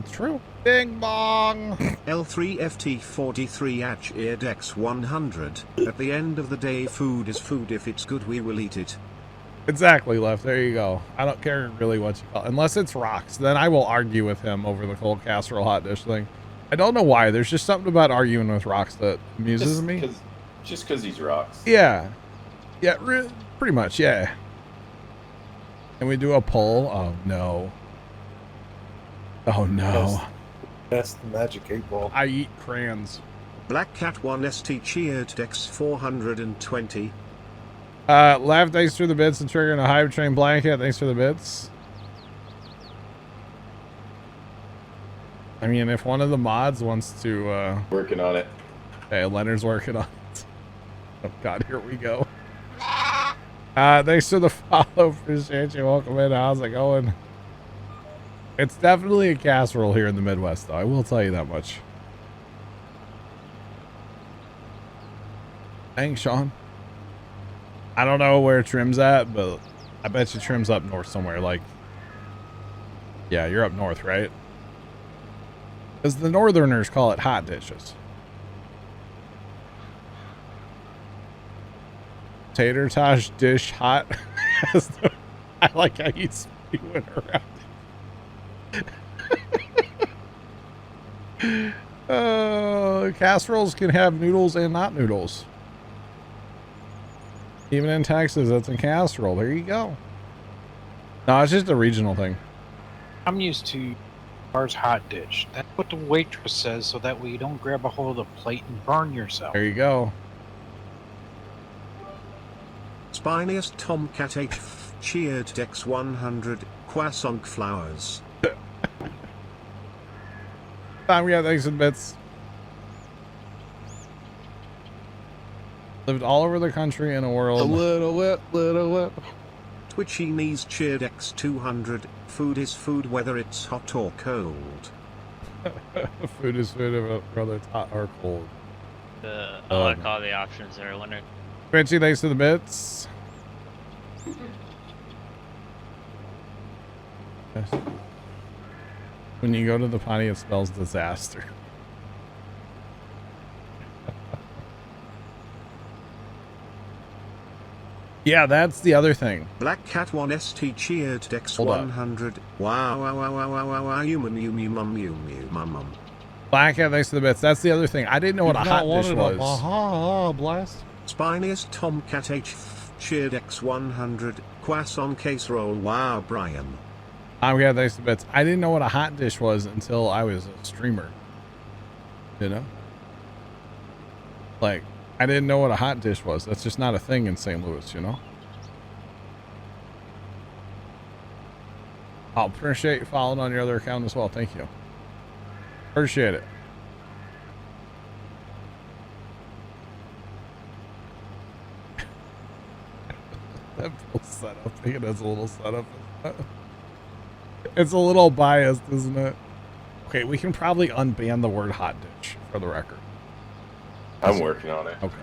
True. Bing bong. L3FT43 Atch Eardex 100. At the end of the day, food is food. If it's good, we will eat it. Exactly, Left. There you go. I don't care really what you call it. Unless it's rocks, then I will argue with him over the cold casserole hot dish thing. I don't know why. There's just something about arguing with rocks that amuses me. Just because he's rocks. Yeah. Yeah, pretty much, yeah. Can we do a poll? Oh, no. Oh, no. That's the magic 8-ball. I eat crayons. Black Cat 1ST cheered Dex 420. Lav, thanks for the bits and triggering a hype train blanket. Thanks for the bits. I mean, if one of the mods wants to Working on it. Hey, Leonard's working on it. Oh god, here we go. Thanks for the follow. Appreciate you. Welcome in. How's it going? It's definitely a casserole here in the Midwest, though. I will tell you that much. Thanks, Sean. I don't know where Trim's at, but I bet you Trim's up north somewhere. Like, yeah, you're up north, right? Because the Northerners call it hot dishes. Tater tosh dish hot. I like how you spewing around. Casseroles can have noodles and not noodles. Even in Texas, that's a casserole. There you go. No, it's just a regional thing. I'm used to ours hot dish. That's what the waitress says, so that way you don't grab a hold of the plate and burn yourself. There you go. Spiniest Tomcat H cheered Dex 100 croissant flowers. Time we got thanks and bits. Lived all over the country in a world. A little whip. Twitchy knees cheered X 200. Food is food whether it's hot or cold. Food is food whether it's hot or cold. I like all the options there, Leonard. Richie, thanks for the bits. Yes. When you go to the potty, it spells disaster. Yeah, that's the other thing. Black Cat 1ST cheered Dex 100. Wow, you mum. Black Cat, thanks for the bits. That's the other thing. I didn't know what a hot dish was. Blast. Spiniest Tomcat H cheered X 100 croissant casserole. Wow, Brian. Yeah, thanks for the bits. I didn't know what a hot dish was until I was a streamer. You know? Like, I didn't know what a hot dish was. That's just not a thing in St. Louis, you know? I'll appreciate you following on your other account as well. Thank you. Appreciate it. That full setup. I think it has a little setup. It's a little biased, isn't it? Okay, we can probably unban the word hot dish for the record. I'm working on it. Okay.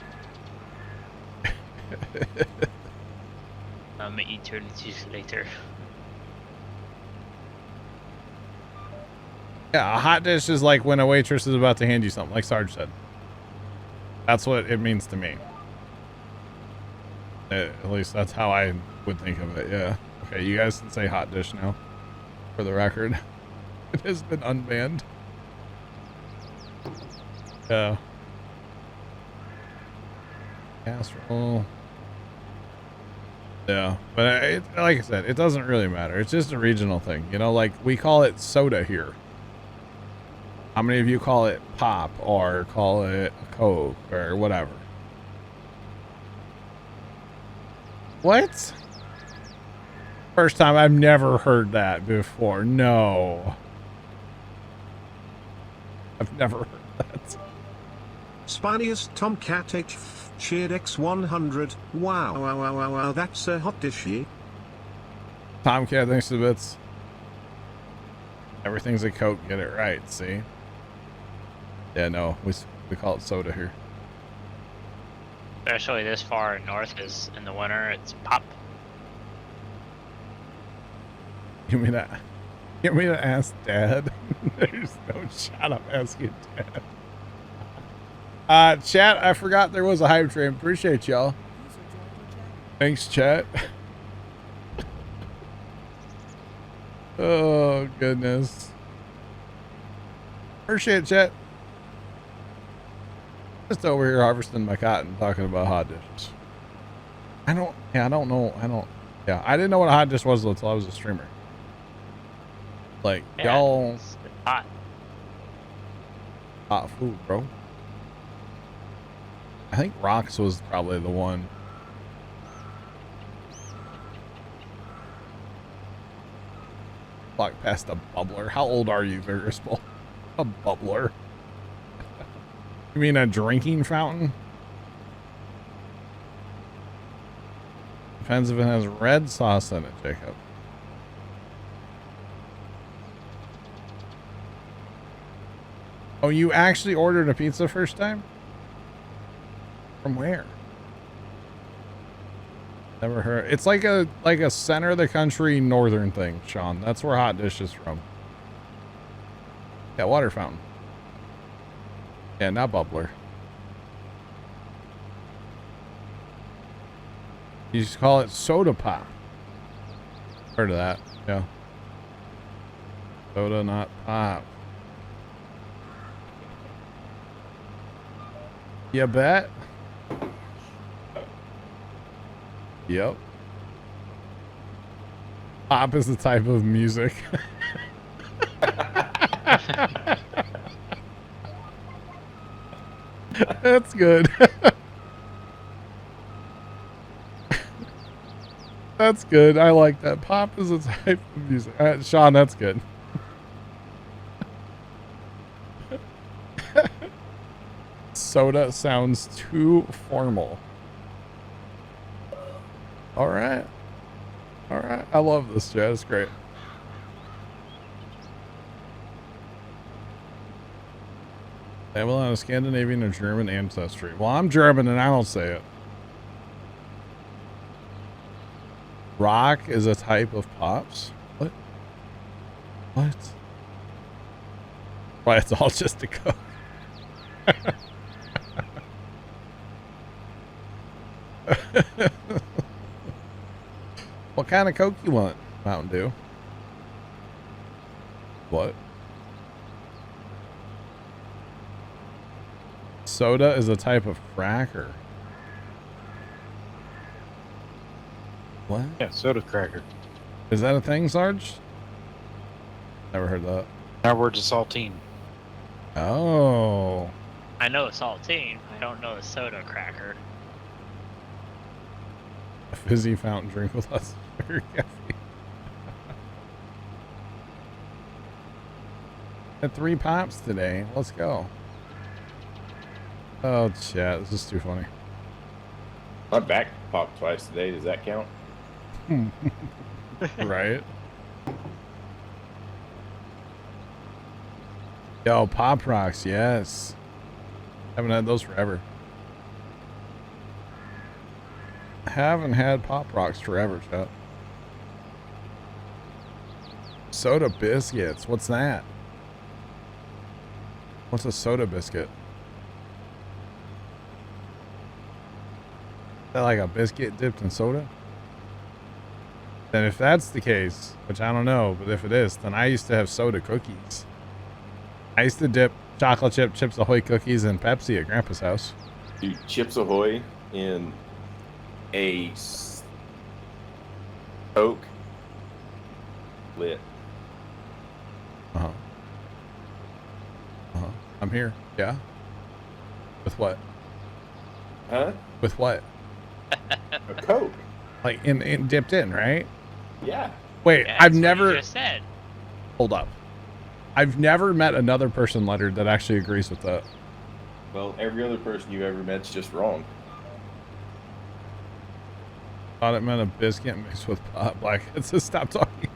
Eternities later. Yeah, a hot dish is like when a waitress is about to hand you something, like Sarge said. That's what it means to me. At least that's how I would think of it, yeah. Okay, you guys can say hot dish now, for the record. It has been unbanned. Yeah. Casserole. Yeah, but like I said, it doesn't really matter. It's just a regional thing. You know, like we call it soda here. How many of you call it pop or call it Coke or whatever? What? First time. I've never heard that before. No. I've never heard that. Spanius Tomcat H cheered X100. Wow, wow, wow, wow, wow, that's a hot dishy. Tomcat, thanks to the bits. Everything's a Coke. Get it right. See? Yeah, no, we call it soda here. Especially this far north, because in the winter it's pop. You mean to ask Dad? There's no shot I'm asking Dad. Chat, I forgot there was a hype train. Appreciate y'all. Thanks, chat. Oh, goodness. Appreciate it, chat. Just over here harvesting my cotton, talking about hot dishes. I don't know. I didn't know what a hot dish was until I was a streamer. Like, Yeah, y'all, it's hot. hot food, bro. I think Rocks was probably the one. Walk past a bubbler. How old are you, Verismal? A bubbler. You mean a drinking fountain? Depends if it has red sauce in it, Jacob. Oh, you actually ordered a pizza first time? From where? Never heard. It's like a center of the country northern thing, Sean. That's where Hot Dish is from. Yeah, water fountain. Yeah, not bubbler. You just call it soda pop. Heard of that? Yeah. Soda, not pop. You bet. Yep. Pop is the type of music. That's good. That's good. I like that. Pop is a type of music. Sean, that's good. Soda sounds too formal. All right. All right. I love this, Jay. It's great. They have a lot of Scandinavian or German ancestry. Well, I'm German and I don't say it. Rock is a type of pops? What? What? Why, it's all just a Coke. What kind of Coke you want? Mountain Dew. What? Soda is a type of cracker. What? Yeah, soda cracker. Is that a thing, Sarge? Never heard that. In other words, a saltine. Oh. I know a saltine. I don't know a soda cracker. A fizzy fountain drink with less sugar caffeine. Had 3 pops today. Let's go. Oh, chat. This is too funny. My back popped twice today. Does that count? Right? Yo, Pop Rocks. Yes. Haven't had those forever. Haven't had Pop Rocks forever, chat. Soda biscuits. What's that? What's a soda biscuit? Is that like a biscuit dipped in soda? Then if that's the case, which I don't know, but if it is, then I used to have soda cookies. I used to dip chocolate chip Chips Ahoy cookies in Pepsi at Grandpa's house. Dude, Chips Ahoy in a Coke lit. Uh-huh. I'm here. Yeah. With what? Huh? With what? A Coke. Like in dipped in, right? Yeah. Wait, Yeah, I've that's what never. you just said. Hold up. I've never met another person, Leonard, that actually agrees with that. Well, every other person you ever met's just wrong. Thought it meant a biscuit mixed with blackheads. So stop talking.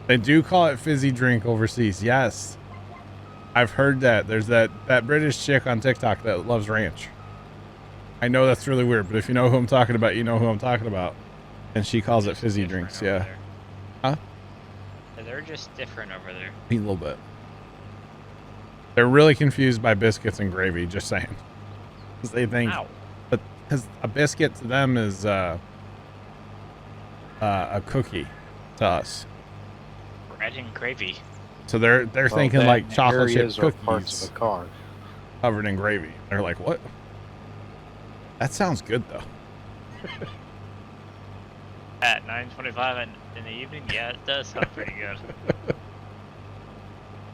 They do call it fizzy drink overseas. Yes. I've heard that. There's that British chick on TikTok that loves ranch. I know that's really weird, but if you know who I'm talking about, you know who I'm talking about. And she calls it fizzy drinks, yeah. Huh? They're just different over there. A little bit. They're really confused by biscuits and gravy, just saying. Because they think... Ow. Because a biscuit to them is a cookie to us. Bread and gravy. So they're thinking like chocolate chip areas or parts cookies of the car. covered in gravy. They're like, what? That sounds good though. At 9:25 in the evening, yeah, it does sound pretty good.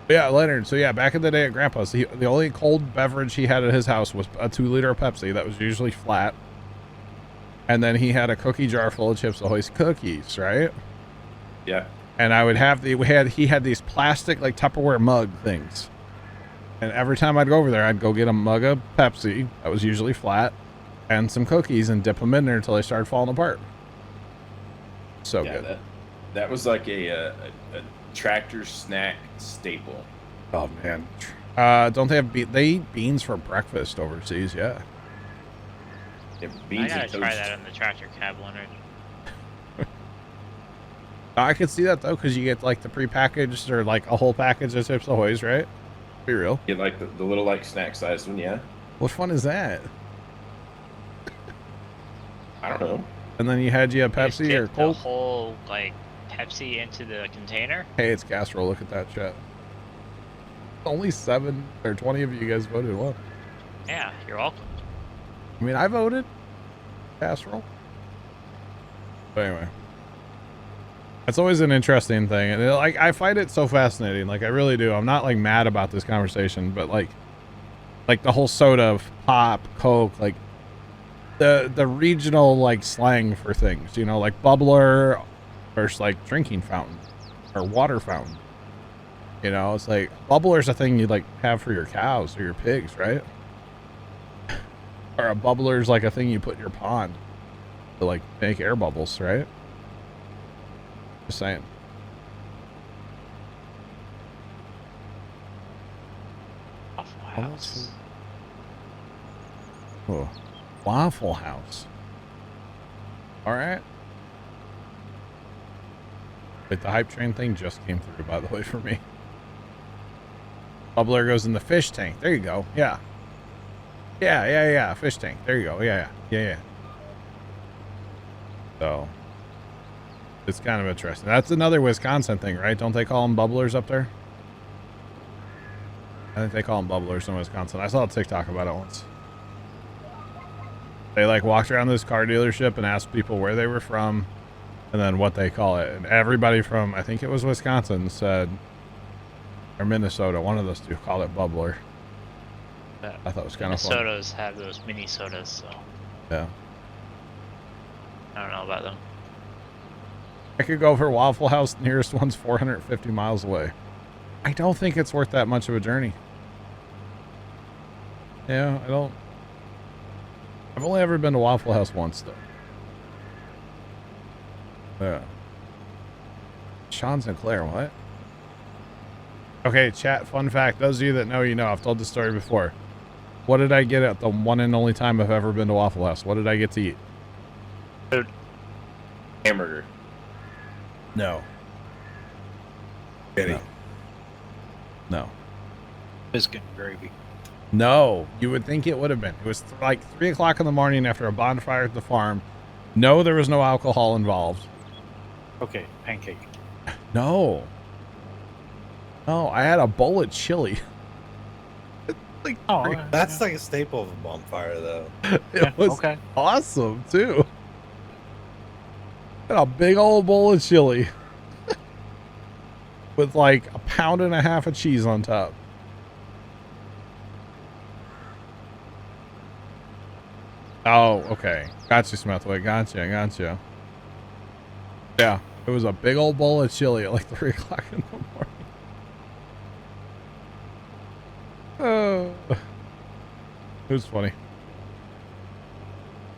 Yeah, Leonard. So yeah, back in the day at Grandpa's, the only cold beverage he had at his house was a 2-liter Pepsi that was usually flat, and then he had a cookie jar full of Chips Ahoy's cookies, right? Yeah. And I would have he had these plastic like Tupperware mug things, and every time I'd go over there, I'd go get a mug of Pepsi that was usually flat, and some cookies, and dip them in there until they started falling apart. So Yeah, good. that was like a tractor snack staple. Oh man. Don't they have they eat beans for breakfast overseas? Yeah. Yeah, I beans gotta and try toast. that in the tractor cab, Leonard. I could see that though, because you get like the prepackaged or like a whole package of Chips Ahoy's, right? Be real. Get like the little like snack sized one, yeah. Which fun is that? I don't know. And then you had a Just Pepsi dip or Coke. the whole like Pepsi into the container. Hey, it's casserole. Look at that chat. Only 7 or 20 of you guys voted one. Yeah, you're welcome. I mean, I voted casserole. But anyway, that's always an interesting thing, and like I find it so fascinating. Like I really do. I'm not like mad about this conversation, but like the whole soda, pop, Coke, like the regional like slang for things. You know, like bubbler versus like drinking fountain or water fountain. You know, it's like bubbler's a thing you like have for your cows or your pigs, right? Or a bubbler's like a thing you put in your pond to like make air bubbles, right? Just saying. Waffle House. Oh, Waffle House. All right. Wait, the hype train thing just came through, by the way, for me. Bubbler goes in the fish tank. There you go. Yeah. Yeah. Fish tank. There you go. Yeah. So, it's kind of interesting. That's another Wisconsin thing, right? Don't they call them bubblers up there? I think they call them bubblers in Wisconsin. I saw a TikTok about it once. They like walked around this car dealership and asked people where they were from and then what they call it. And everybody from, I think it was Wisconsin, said, or Minnesota, one of those two called it bubbler. I thought it was kind of fun. Sodas have those mini sodas, so Yeah. I don't know about them. I could go for Waffle House. Nearest one's 450 miles away. I don't think it's worth that much of a journey. Yeah, I don't. I've only ever been to Waffle House once, though. Yeah. Sean Sinclair, what? Okay, chat, fun fact. Those of you that know, you know. I've told this story before. What did I get at the one and only time I've ever been to Waffle House? What did I get to eat? Food. Hamburger. No. No. Biscuit and gravy. No, you would think it would have been. It was like 3 o'clock in the morning after a bonfire at the farm. No, there was no alcohol involved. Okay, pancake. No, I had a bowl of chili. Like, Oh, That's like a staple of a bonfire, though. it was okay. awesome too. Had a big old bowl of chili. with like 1.5 pounds of cheese on top. Oh, okay. Gotcha, Smithwick. Gotcha. Yeah, it was a big old bowl of chili at like 3 o'clock in the morning. Oh, it was funny.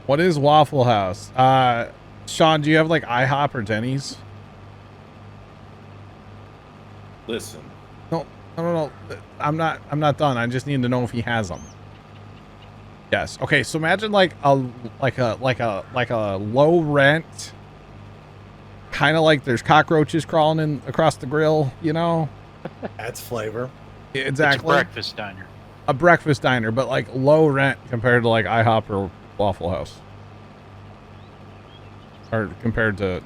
What is Waffle House? Sean, do you have like IHOP or Denny's? Listen, No. I'm not done. I just need to know if he has them. Yes. Okay. So imagine like a low rent, kind of like there's cockroaches crawling in across the grill. You know. Adds flavor. Exactly. It's a breakfast diner. A breakfast diner, but like low rent compared to like IHOP or Waffle House, or compared to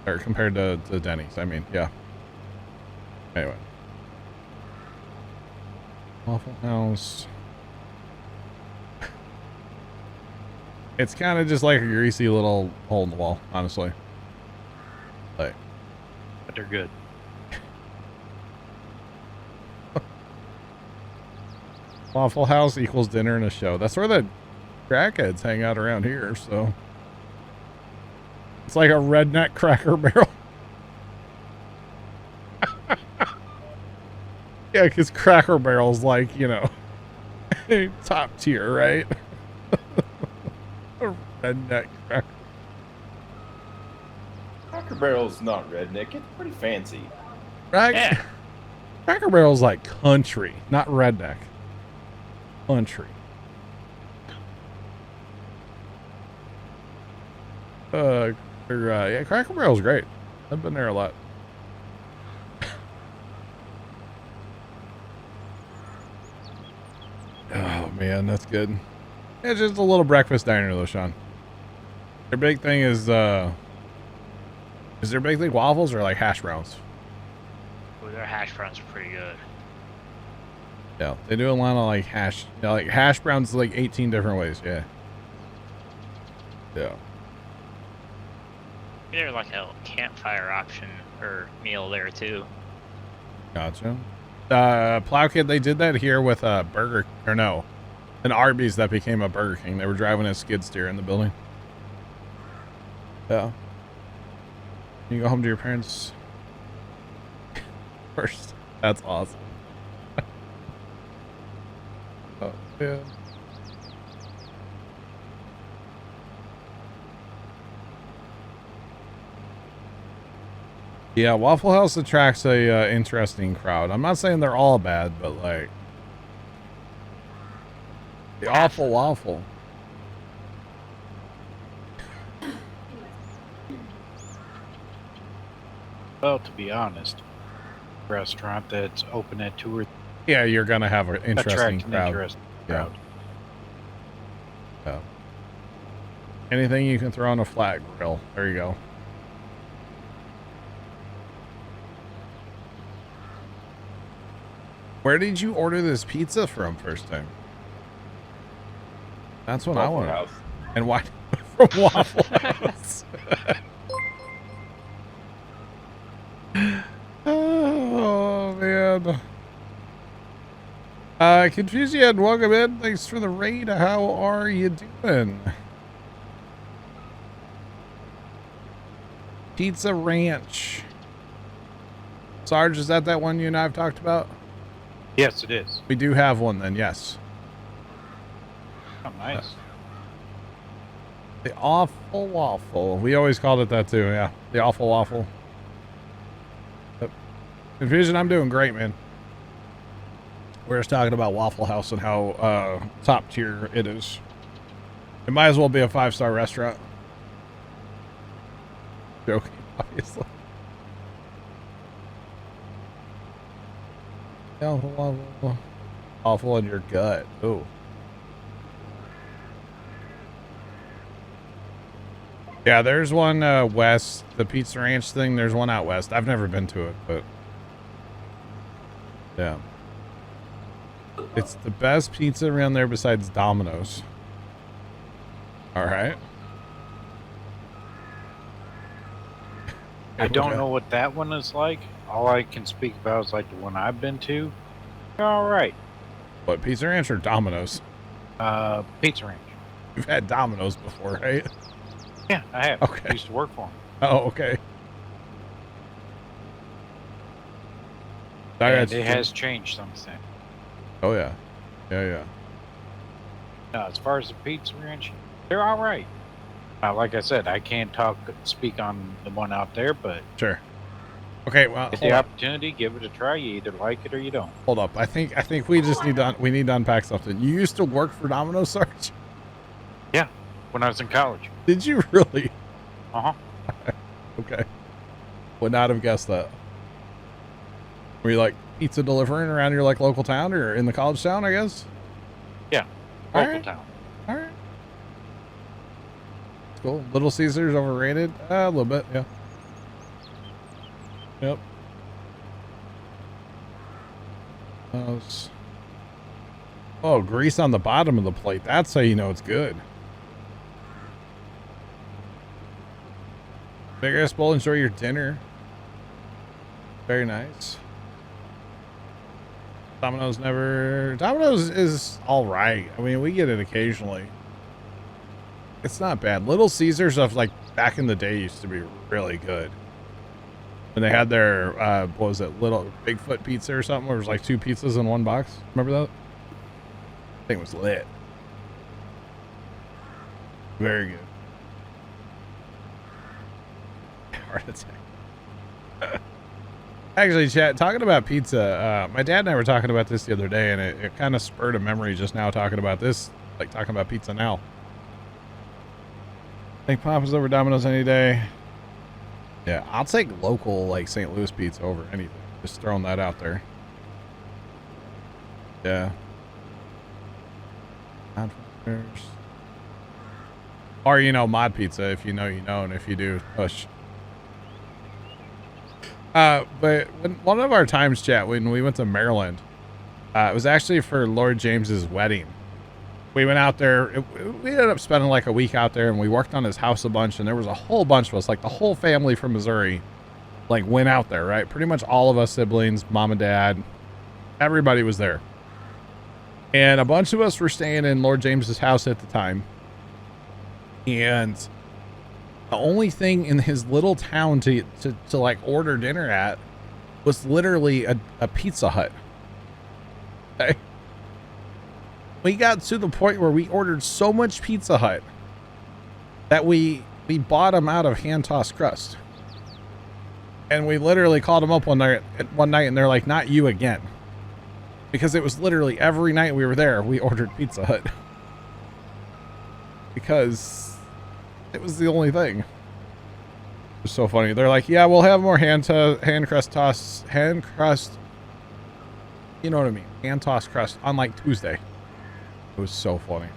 Denny's. I mean, yeah. Anyway, Waffle House. It's kind of just like a greasy little hole in the wall, honestly. Like, But they're good. Waffle House equals dinner and a show. That's where the crackheads hang out around here, so it's like a redneck Cracker Barrel. Yeah, because Cracker Barrel's like, you know, top tier, right? A redneck Cracker. Cracker Barrel's not redneck. It's pretty fancy. Yeah. Cracker Barrel's like country, not redneck. Country. Yeah, Cracker Barrel's great. I've been there a lot. Oh man, that's good. It's just a little breakfast diner though, Sean. Their big thing is their big thing waffles or like hash browns? Ooh, their hash browns are pretty good. Yeah, they do a lot of like hash browns like 18 different ways. Yeah. Yeah. They're like a campfire option or meal there too. Gotcha. Plow Kid, they did that here with a an Arby's that became a Burger King. They were driving a skid steer in the building. Yeah. You go home to your parents first. That's awesome. Oh, yeah. Yeah, Waffle House attracts a interesting crowd. I'm not saying they're all bad, but like the awful waffle. Well, to be honest, restaurant that's open at 2 or Yeah, you're gonna have an interesting attract an crowd. interesting Yeah. crowd. Yeah. Anything you can throw on a flat grill. There you go. Where did you order this pizza from first time? That's what I Waffle want. House. And why from Waffle House? Oh man. Confusion, welcome in. Thanks for the raid. How are you doing? Pizza Ranch. Sarge, is that one you and I have talked about? Yes, it is. We do have one then, yes. Oh, nice. The Awful Waffle. We always called it that too, yeah. The Awful Waffle. But Confusion, I'm doing great, man. We're just talking about Waffle House and how top tier it is. It might as well be a 5-star restaurant. Joking, obviously. Awful in your gut. Ooh. Yeah, there's one west, the Pizza Ranch thing. There's one out west. I've never been to it, but yeah. It's the best pizza around there besides Domino's. All right. I don't know what that one is like. All I can speak about is like the one I've been to. They're all right. What, Pizza Ranch or Domino's? Pizza Ranch. You've had Domino's before, right? Yeah, I have. Okay. I used to work for them. Oh, okay. And it has changed something. Oh, yeah. Yeah. As far as the Pizza Ranch, they're all right. Like I said, I can't speak on the one out there, but sure. Okay, well, get the opportunity, give it a try. You either like it or you don't. Hold up. I think we just need to unpack something. You used to work for Domino's, Sarge? Yeah, when I was in college. Did you really? Uh-huh. Okay. Would not have guessed that. Were you like pizza delivering around your like local town or in the college town, I guess? Yeah, local town. All right. Cool. Little Caesars overrated? A little bit, yeah. Yep. Oh, grease on the bottom of the plate. That's how you know it's good. Big ass bowl, enjoy your dinner. Very nice. Domino's is all right. I mean, we get it occasionally. It's not bad. Little Caesars of like back in the day used to be really good. When they had their, what was it, little Bigfoot pizza or something, where it was like 2 pizzas in one box. Remember that? Thing was lit. Very good. Heart attack. Actually, chat, talking about pizza, my dad and I were talking about this the other day, and it kind of spurred a memory just now talking about this, like talking about pizza now. I think Papa's over Domino's any day. Yeah, I'll take local, like, St. Louis pizza over anything. Just throwing that out there. Yeah. Or, you know, mod pizza. If you know, you know. And if you do, push. But when one of our times, chat, when we went to Maryland, it was actually for Lord James's wedding. We went out there. We ended up spending like a week out there, and we worked on his house a bunch. And there was a whole bunch of us, like the whole family from Missouri, like went out there, right? Pretty much all of us siblings, mom and dad, everybody was there. And a bunch of us were staying in Lord James's house at the time. And the only thing in his little town to like order dinner at was literally a Pizza Hut. Okay. We got to the point where we ordered so much Pizza Hut that we bought them out of hand-tossed crust. And we literally called them up one night and they're like, not you again. Because it was literally every night we were there, we ordered Pizza Hut. Because it was the only thing. It was so funny. They're like, yeah, we'll have more hand crust, you know what I mean? Hand-tossed crust on like Tuesday. It was so funny.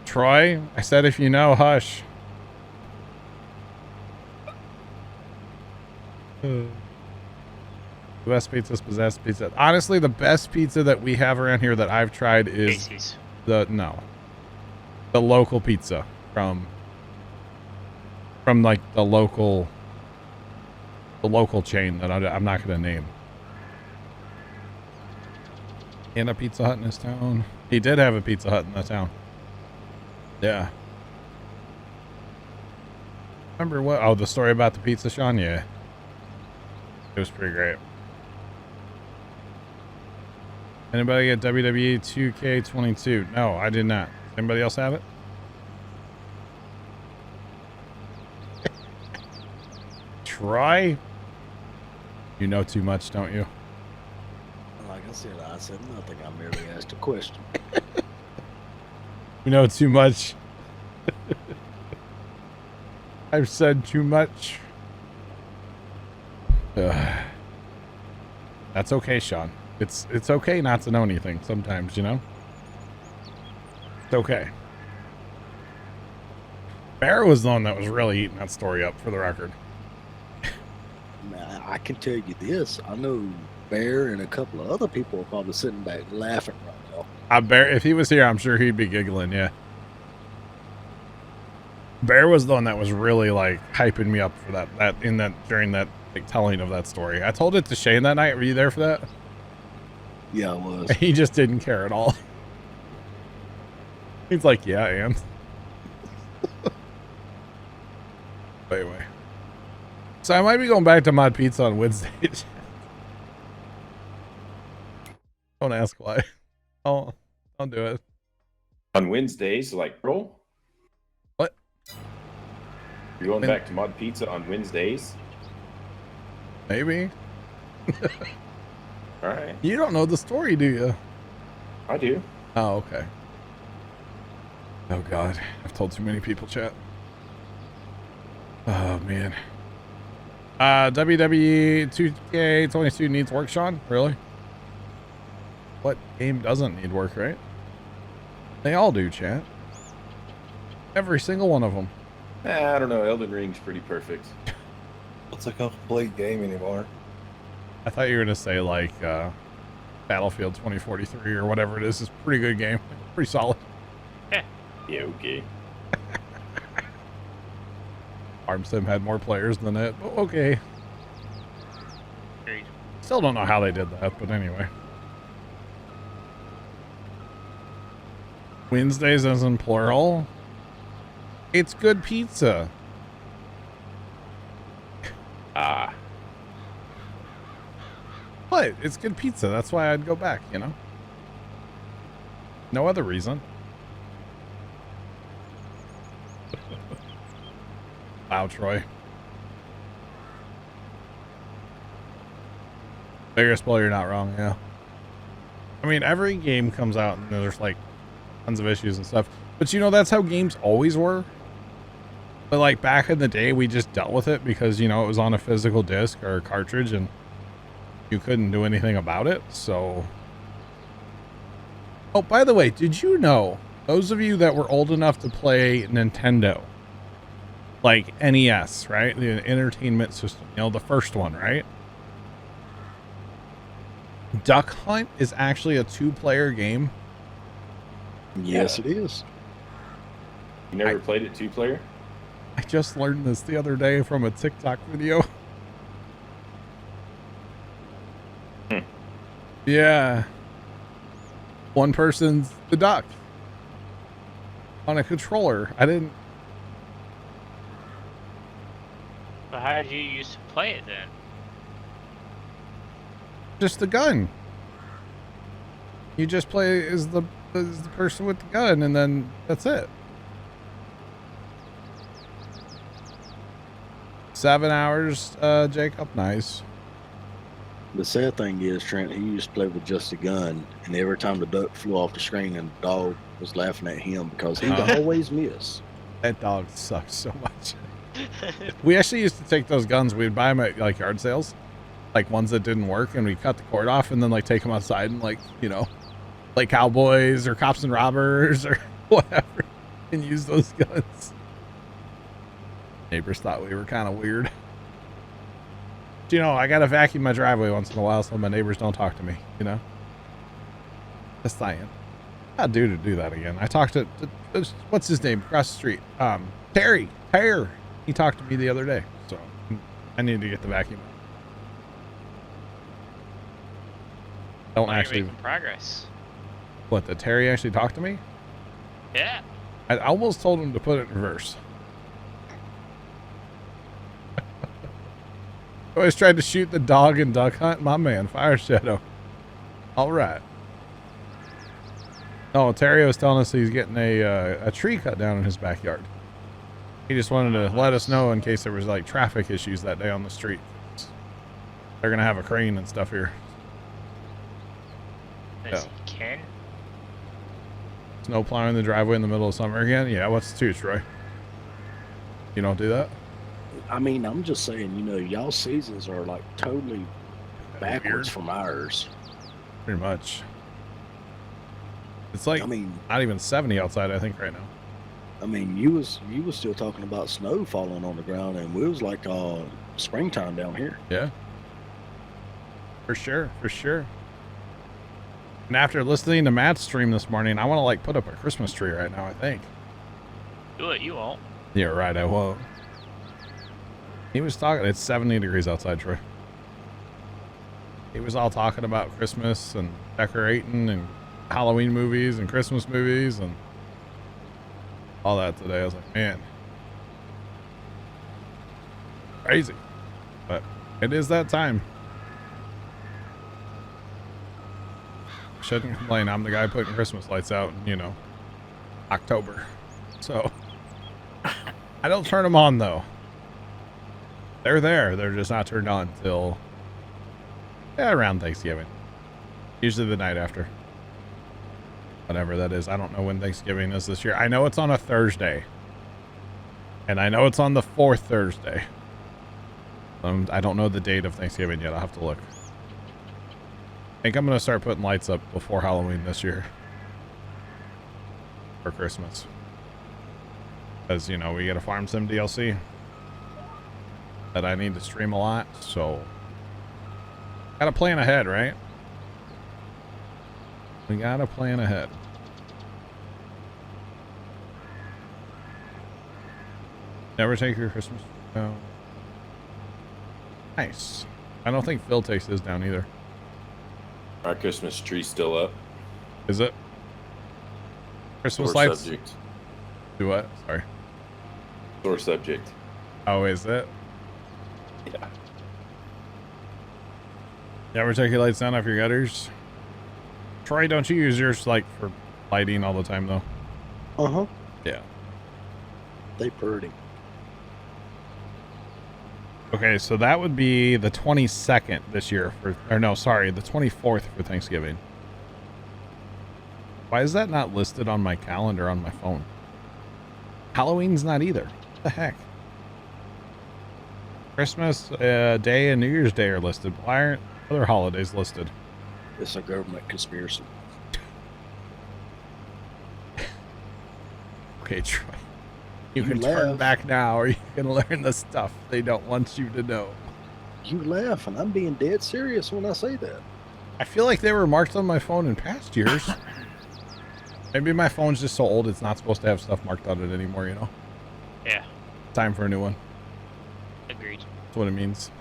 Troy, I said if you know, hush. The best pizza's possessed pizza. Honestly, the best pizza that we have around here that I've tried is Casey's. the local pizza from like the local chain that I'm not going to name. And a Pizza Hut in his town. He did have a Pizza Hut in the town. Yeah. Remember what? Oh, the story about the pizza, Sean? Yeah. It was pretty great. Anybody get WWE 2K22? No, I did not. Anybody else have it? Try? You know too much, don't you? Like I said nothing. I merely asked a question. You know too much. I've said too much. That's okay, Sean. It's okay not to know anything sometimes, you know? It's okay. Bear was the one that was really eating that story up, for the record. Man, I can tell you this. I know Bear and a couple of other people are probably sitting back laughing right now. Bear, if he was here, I'm sure he'd be giggling, yeah. Bear was the one that was really like hyping me up for during that like telling of that story. I told it to Shane that night. Were you there for that? Yeah, I was. He just didn't care at all. He's like, yeah, and anyway. So I might be going back to Mod Pizza on Wednesday. Don't ask why. I'll do it. On Wednesdays, like roll. What? You're going back to Mod Pizza on Wednesdays? Maybe. All right. You don't know the story, do you? I do. Oh, okay. Oh, God. I've told too many people, chat. Oh, man. WWE 2K22 needs work, Sean? Really? What game doesn't need work, right? They all do, chat. Every single one of them. I don't know. Elden Ring's pretty perfect. It's a complete game anymore. I thought you were going to say, like, Battlefield 2043 or whatever it is. It's a pretty good game. Pretty solid. Yeah, okay. Arm Sim had more players than it, but okay. Agreed. Still don't know how they did that, but anyway. Wednesdays as in plural. It's good pizza. Ah. What? It's good pizza. That's why I'd go back, you know? No other reason. Wow, Troy. Bigger spoiler, you're not wrong, yeah. I mean, every game comes out and there's like tons of issues and stuff. But you know, that's how games always were. But like back in the day, we just dealt with it because, you know, it was on a physical disc or a cartridge and you couldn't do anything about it. So. Oh, by the way, did you know, those of you that were old enough to play Nintendo, like NES, right? The entertainment system, you know, the first one, right? Duck Hunt is actually a 2-player game. Yes, it is. You never played it 2-player? I just learned this the other day from a TikTok video. Yeah. One person's the duck on a controller. I didn't. So how did you used to play it then? Just the gun. You just play as the person with the gun, and then that's it. 7 hours, Jacob. Nice. The sad thing is, Trent, he used to play with just a gun, and every time the duck flew off the screen, and the dog was laughing at him because he would always miss. That dog sucks so much. We actually used to take those guns. We'd buy them at like yard sales, like ones that didn't work, and we cut the cord off and then like take them outside and like, you know, like cowboys or cops and robbers or whatever, and use those guns. Neighbors thought we were kind of weird. But, you know, I gotta vacuum my driveway once in a while so my neighbors don't talk to me, you know. Just saying. I'd do that again. I talked to what's his name across the street, Terry. He talked to me the other day, so I need to get the vacuum. Don't You're actually making progress. What, the Terry actually talked to me? Yeah. I almost told him to put it in reverse. I always tried to shoot the dog in Duck Hunt. My man, Fire Shadow. All right. No, Terry was telling us he's getting a tree cut down in his backyard. He just wanted to let us know in case there was like traffic issues that day on the street. They're gonna have a crane and stuff here. Does he can? Snow plowing the driveway in the middle of summer again? Yeah, what's two, Troy? You don't do that? I mean, I'm just saying, you know, y'all seasons are like totally backwards from ours. Pretty much. It's like, I mean, not even 70 outside, I think, right now. I mean, you was still talking about snow falling on the ground, and we was like springtime down here. Yeah. For sure. And after listening to Matt's stream this morning, I want to like put up a Christmas tree right now, I think. Do it, you won't. Yeah, right, I won't. He was talking, it's 70 degrees outside, Troy. He was all talking about Christmas and decorating and Halloween movies and Christmas movies and all that today. I was like, man, crazy. But it is that time. Shouldn't complain. I'm the guy putting Christmas lights out in, you know, October. So I don't turn them on though. They're there. They're just not turned on till around Thanksgiving. Usually the night after. Whatever that is. I don't know when Thanksgiving is this year. I know it's on a Thursday. And I know it's on the 4th Thursday. I don't know the date of Thanksgiving yet. I'll have to look. I think I'm going to start putting lights up before Halloween this year. For Christmas. Because, you know, we get a Farm Sim DLC. That I need to stream a lot, so gotta plan ahead, right? We gotta plan ahead. Never take your Christmas down. Nice. I don't think Phil takes his down either. Our Christmas tree's still up. Is it? Christmas Sore lights? subject. Do what? Sorry. Sore subject. Oh, is it? Yeah. You ever take your lights down off your gutters? Troy, don't you use yours like for lighting all the time though? Uh-huh. Yeah. They pretty. Okay, so that would be the 22nd this year for, or no, sorry, the 24th for Thanksgiving. Why is that not listed on my calendar on my phone? Halloween's not either. What the heck? Christmas Day and New Year's Day are listed. Why aren't other holidays listed? It's a government conspiracy. Okay, Troy. You You can turn laugh. back now or you can learn the stuff they don't want you to know. You laugh, and I'm being dead serious when I say that. I feel like they were marked on my phone in past years. Maybe my phone's just so old it's not supposed to have stuff marked on it anymore, you know? Yeah, Time for a new one. agreed. That's what it means.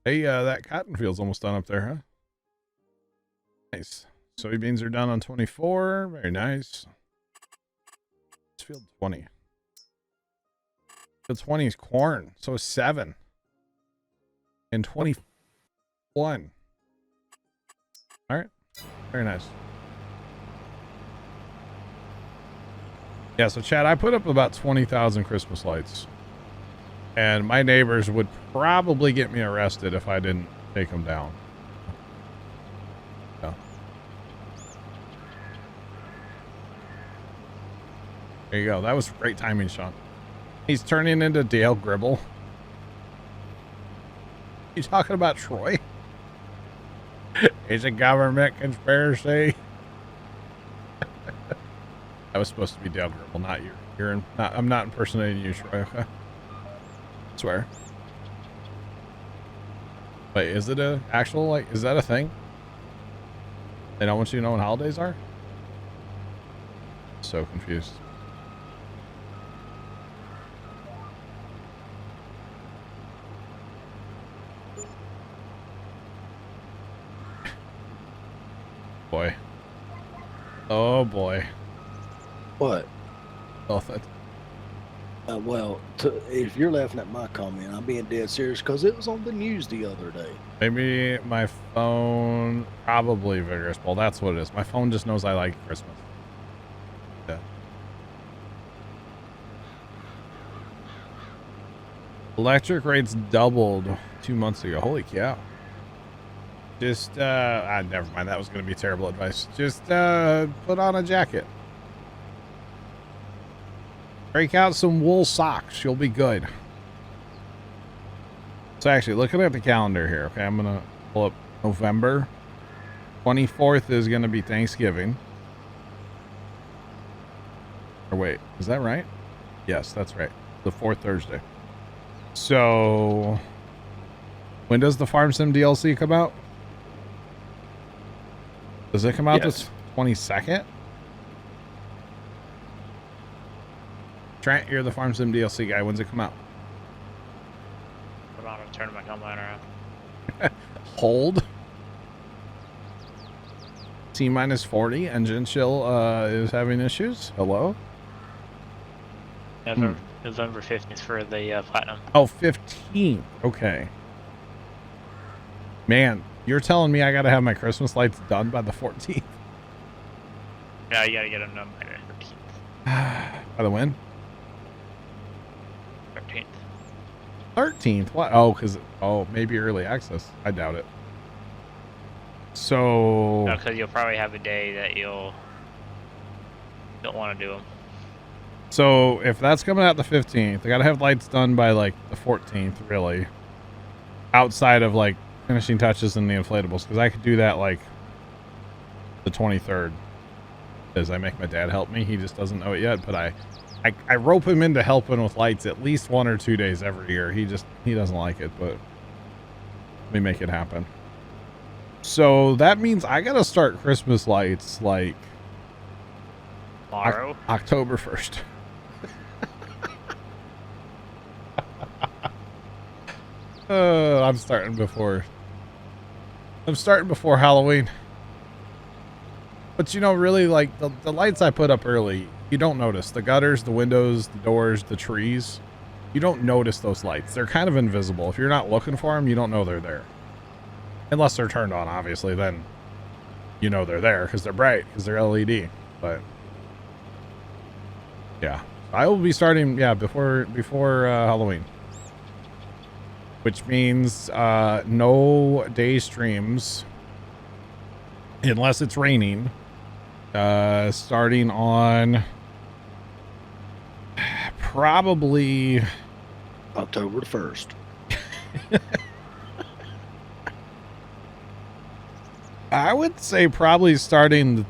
Hey, that cotton field's almost done up there, huh? Nice. Soybeans are done on 24. Very nice. It's field 20. Field 20 is corn. So is 7. And 21. All right. Very nice. Yeah, so Chad, I put up about 20,000 Christmas lights. And my neighbors would probably get me arrested if I didn't take them down. Yeah. There you go. That was great timing, Sean. He's turning into Dale Gribble. You talking about Troy? It's a government conspiracy. That was supposed to be Dale Gribble, not you. I'm not impersonating you, Troy. Okay. Swear. Wait, is it a actual, like, is that a thing? They don't want you to know when holidays are? So confused. Boy. Oh boy. What? Oh, that. Well, if you're laughing at my comment, I'm being dead serious because it was on the news the other day. Maybe my phone, probably Vigorous Bowl. That's what it is. My phone just knows I like Christmas. Yeah. Electric rates doubled 2 months ago. Holy cow. Just, never mind. That was going to be terrible advice. Just, put on a jacket. Break out some wool socks. You'll be good. So actually, looking at the calendar here, okay, I'm going to pull up November. 24th is going to be Thanksgiving. Or wait, is that right? Yes, that's right. The 4th Thursday. So, when does the Farm Sim DLC come out? Does it come out Yes. the 22nd? Trent, you're the Farm Sim DLC guy. When's it come out? Put on a tournament combiner. Hold. T minus 40. Engine chill is having issues. Hello? November 15th for the platinum. Oh, 15th. Okay. Man, you're telling me I got to have my Christmas lights done by the 14th? Yeah, you gotta get them done by the 13th. By the when? 13th. 13th? What? Oh, maybe early access. I doubt it. So... No, because you'll probably have a day that don't want to do them. So if that's coming out the 15th, I gotta have lights done by like the 14th, really. Outside of like finishing touches and the inflatables, because I could do that like the 23rd. Because I make my dad help me. He just doesn't know it yet, but I rope him into helping with lights at least 1 or 2 days every year. He doesn't like it, but we make it happen. So that means I gotta start Christmas lights like Tomorrow? October 1st. I'm starting before Halloween. But you know, really, like the lights I put up early, you don't notice the gutters, the windows, the doors, the trees. You don't notice those lights. They're kind of invisible. If you're not looking for them, you don't know they're there. Unless they're turned on, obviously, then you know they're there because they're bright, because they're LED. But yeah, I will be starting before Halloween, which means no day streams unless it's raining. Starting on probably October the 1st. I would say probably starting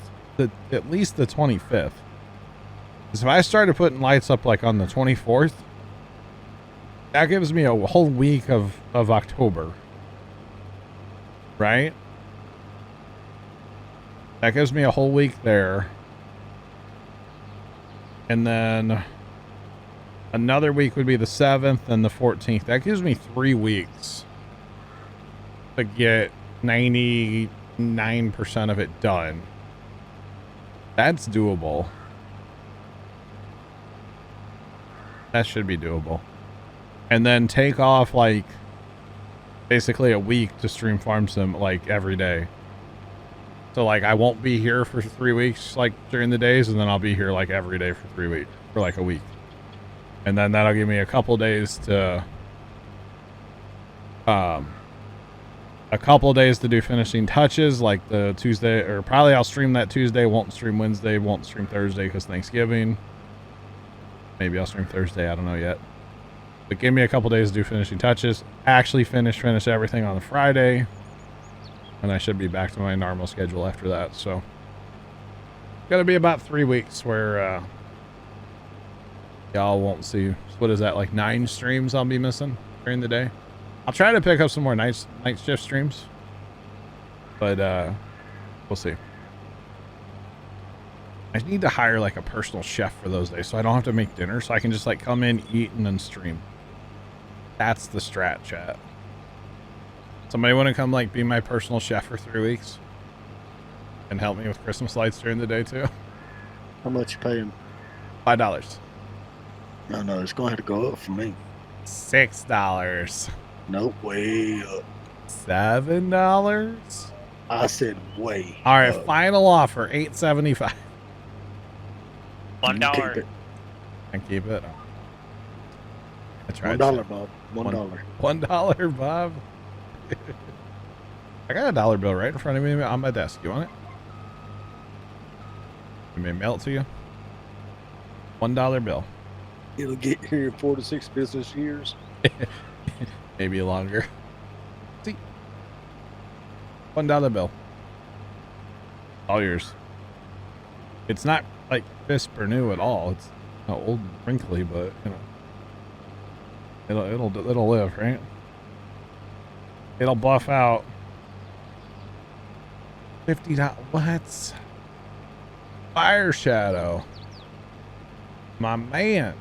at least the 25th. Because if I started putting lights up like on the 24th, that gives me a whole week of October. Right? That gives me a whole week there. And then another week would be the 7th and the 14th. That gives me 3 weeks to get 99% of it done. That's doable. That should be doable. And then take off like basically a week to stream Farm Sim like every day. So like I won't be here for 3 weeks like during the days, and then I'll be here like every day for 3 weeks, for like a week. And then that'll give me a couple days to do finishing touches, like the Tuesday, or probably I'll stream that Tuesday, won't stream Wednesday, won't stream Thursday because Thanksgiving. Maybe I'll stream Thursday, I don't know yet. But give me a couple days to do finishing touches, actually finish everything on the Friday, and I should be back to my normal schedule after that. So gonna be about 3 weeks where y'all won't see, what is that, like 9 streams I'll be missing during the day. I'll try to pick up some more night shift streams, but we'll see. I need to hire like a personal chef for those days so I don't have to make dinner, so I can just like come in, eat, and then stream. That's the strat, chat. Somebody want to come like be my personal chef for 3 weeks and help me with Christmas lights during the day too? How much you paying? $5. No, it's going to have to go up for me. $6. Nope, way up. $7. I said way. All right, up. final offer, $8.75. $1. And keep it. I tried. $1, Bob. $1. $1, Bob. I got a dollar bill right in front of me on my desk. You want it? Let me mail it to you. $1 bill. It'll get here in 4 to 6 business years. Maybe longer. See? $1 bill. All yours. It's not like crisp or new at all. It's old and wrinkly, but you know, it'll live, right? It'll buff out. $50. What? Fire Shadow. My man.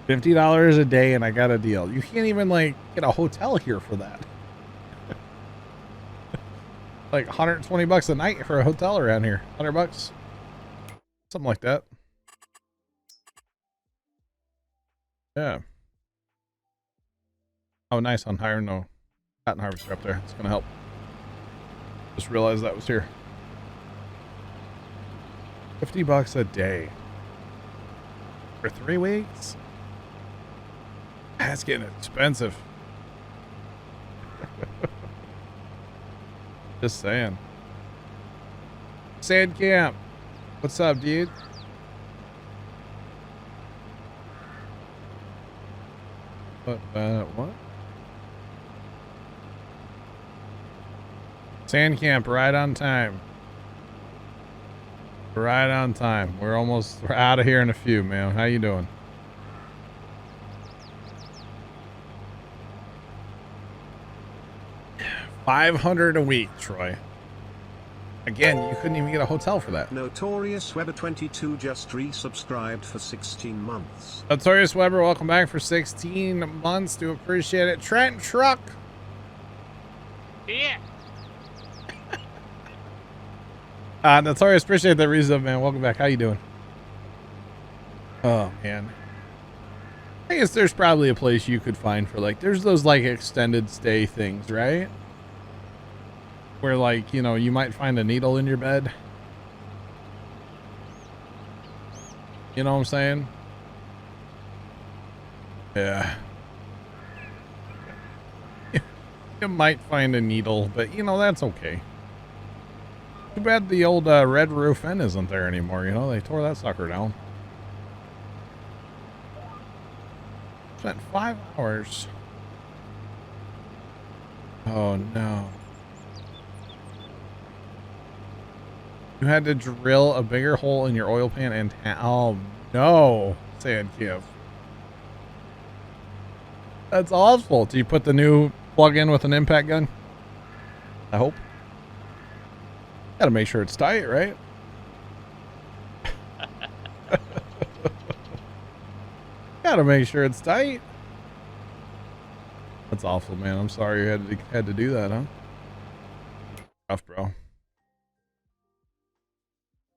$50 a day and I got a deal. You can't even like get a hotel here for that. Like 120 bucks a night for a hotel around here. 100 bucks. Something like that. Yeah. Oh, nice on hiring no cotton harvester up there. It's gonna help. Just realized that was here. 50 bucks a day for 3 weeks. That's getting expensive. Just saying. Sand camp. What's up, dude? What? Sand camp right on time. Right on time. We're out of here in a few, man. How you doing? $500 a week, Troy. Again, you couldn't even get a hotel for that. Notorious Weber 22 just resubscribed for 16 months. Notorious Weber, welcome back for 16 months. Do appreciate it. Trent Truck. Yeah. Notorious, appreciate that resub, man. Welcome back. How you doing? Oh, man. I guess there's probably a place you could find for, like, there's those, like, extended stay things, right? Where, like, you know, you might find a needle in your bed. You know what I'm saying? Yeah. You might find a needle, but, you know, that's okay. Too bad the old Red Roof Inn isn't there anymore, you know? They tore that sucker down. Spent 5 hours. Oh, no. You had to drill a bigger hole in your oil pan and... oh, no, Sandkiv. That's awful. Do you put the new plug in with an impact gun? I hope. Gotta make sure it's tight, right? Gotta make sure it's tight. That's awful, man. I'm sorry you had to do that, huh? Rough, bro.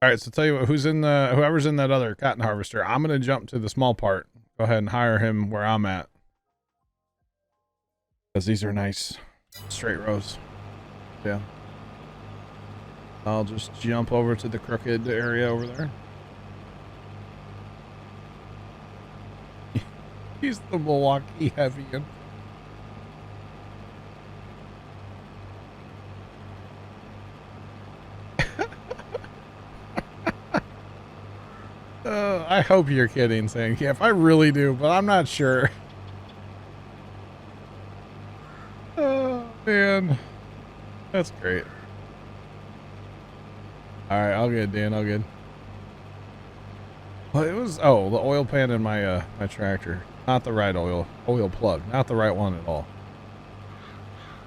All right, so tell you what, whoever's in that other cotton harvester, I'm gonna jump to the small part. Go ahead and hire him where I'm at, because these are nice straight rows. Yeah. I'll just jump over to the crooked area over there. He's the Milwaukee heavy. I hope you're kidding, Sandcamp. I really do, but I'm not sure. Oh, man. That's great. Alright, all good, Dan, all good. Well, it was... oh, the oil pan in my, my tractor. Not the right oil plug. Not the right one at all.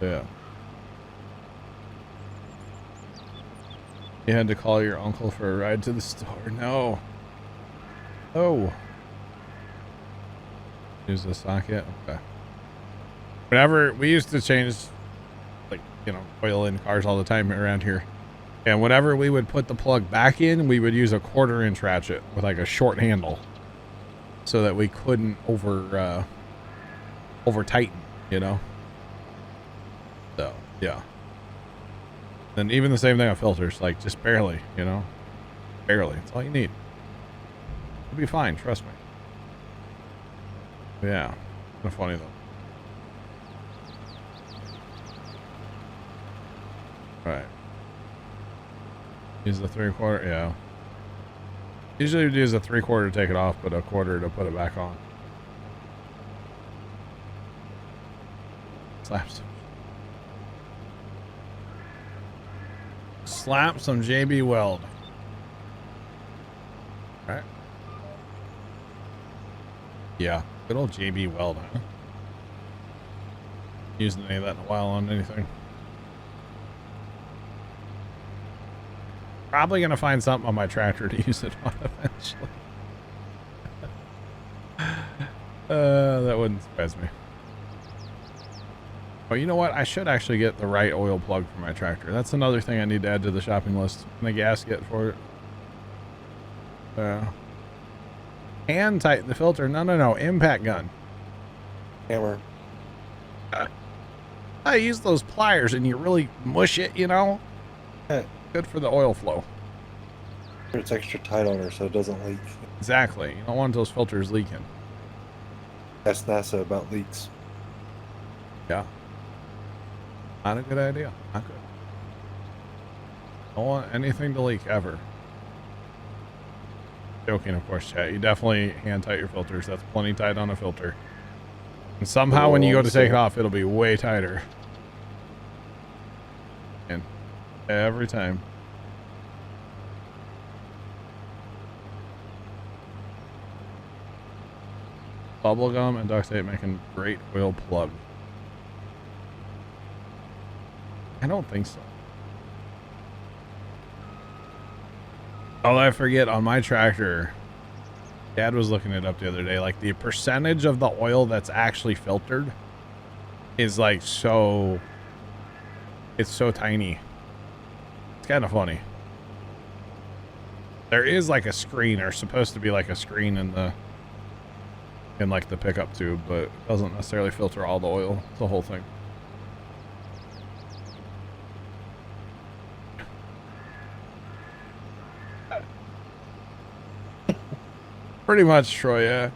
Yeah. You had to call your uncle for a ride to the store. No. Oh. Use the socket? Okay. Whenever... we used to change, like, you know, oil in cars all the time around here. And whenever we would put the plug back in, we would use a 1/4-inch ratchet with like a short handle, so that we couldn't over tighten, you know. So yeah. And even the same thing on filters, like just barely, you know, barely. That's all you need. It'll be fine, trust me. Yeah, kind of funny though. All right. Use the 3/4, yeah. Usually we use a 3/4 to take it off, but a 1/4 to put it back on. Slap some JB Weld. Alright. Yeah, good old JB Weld, huh? Using any of that in a while on anything. Probably gonna find something on my tractor to use it on eventually. That wouldn't surprise me. Oh, you know what? I should actually get the right oil plug for my tractor. That's another thing I need to add to the shopping list. And a gasket for it. Hand tighten the filter. No. Impact gun. Hammer. I use those pliers and you really mush it, you know? Yeah. Good for the oil flow. It's extra tight on her so it doesn't leak. Exactly. You don't want those filters leaking. Ask NASA about leaks. Yeah. Not a good idea. Not good. Don't want anything to leak ever. Joking, of course, chat. You definitely hand tight your filters. That's plenty tight on a filter. And somehow when you go to take it off, it'll be way tighter. And every time. Bubble gum and duct tape making great oil plug. I don't think so. Oh, I forget, on my tractor, Dad was looking it up the other day, like the percentage of the oil that's actually filtered is like so, it's so tiny. It's kind of funny. There is like a screen, or supposed to be like a screen in the, in like the pickup tube, but it doesn't necessarily filter all the oil. It's the whole thing. Pretty much, Troy, yeah.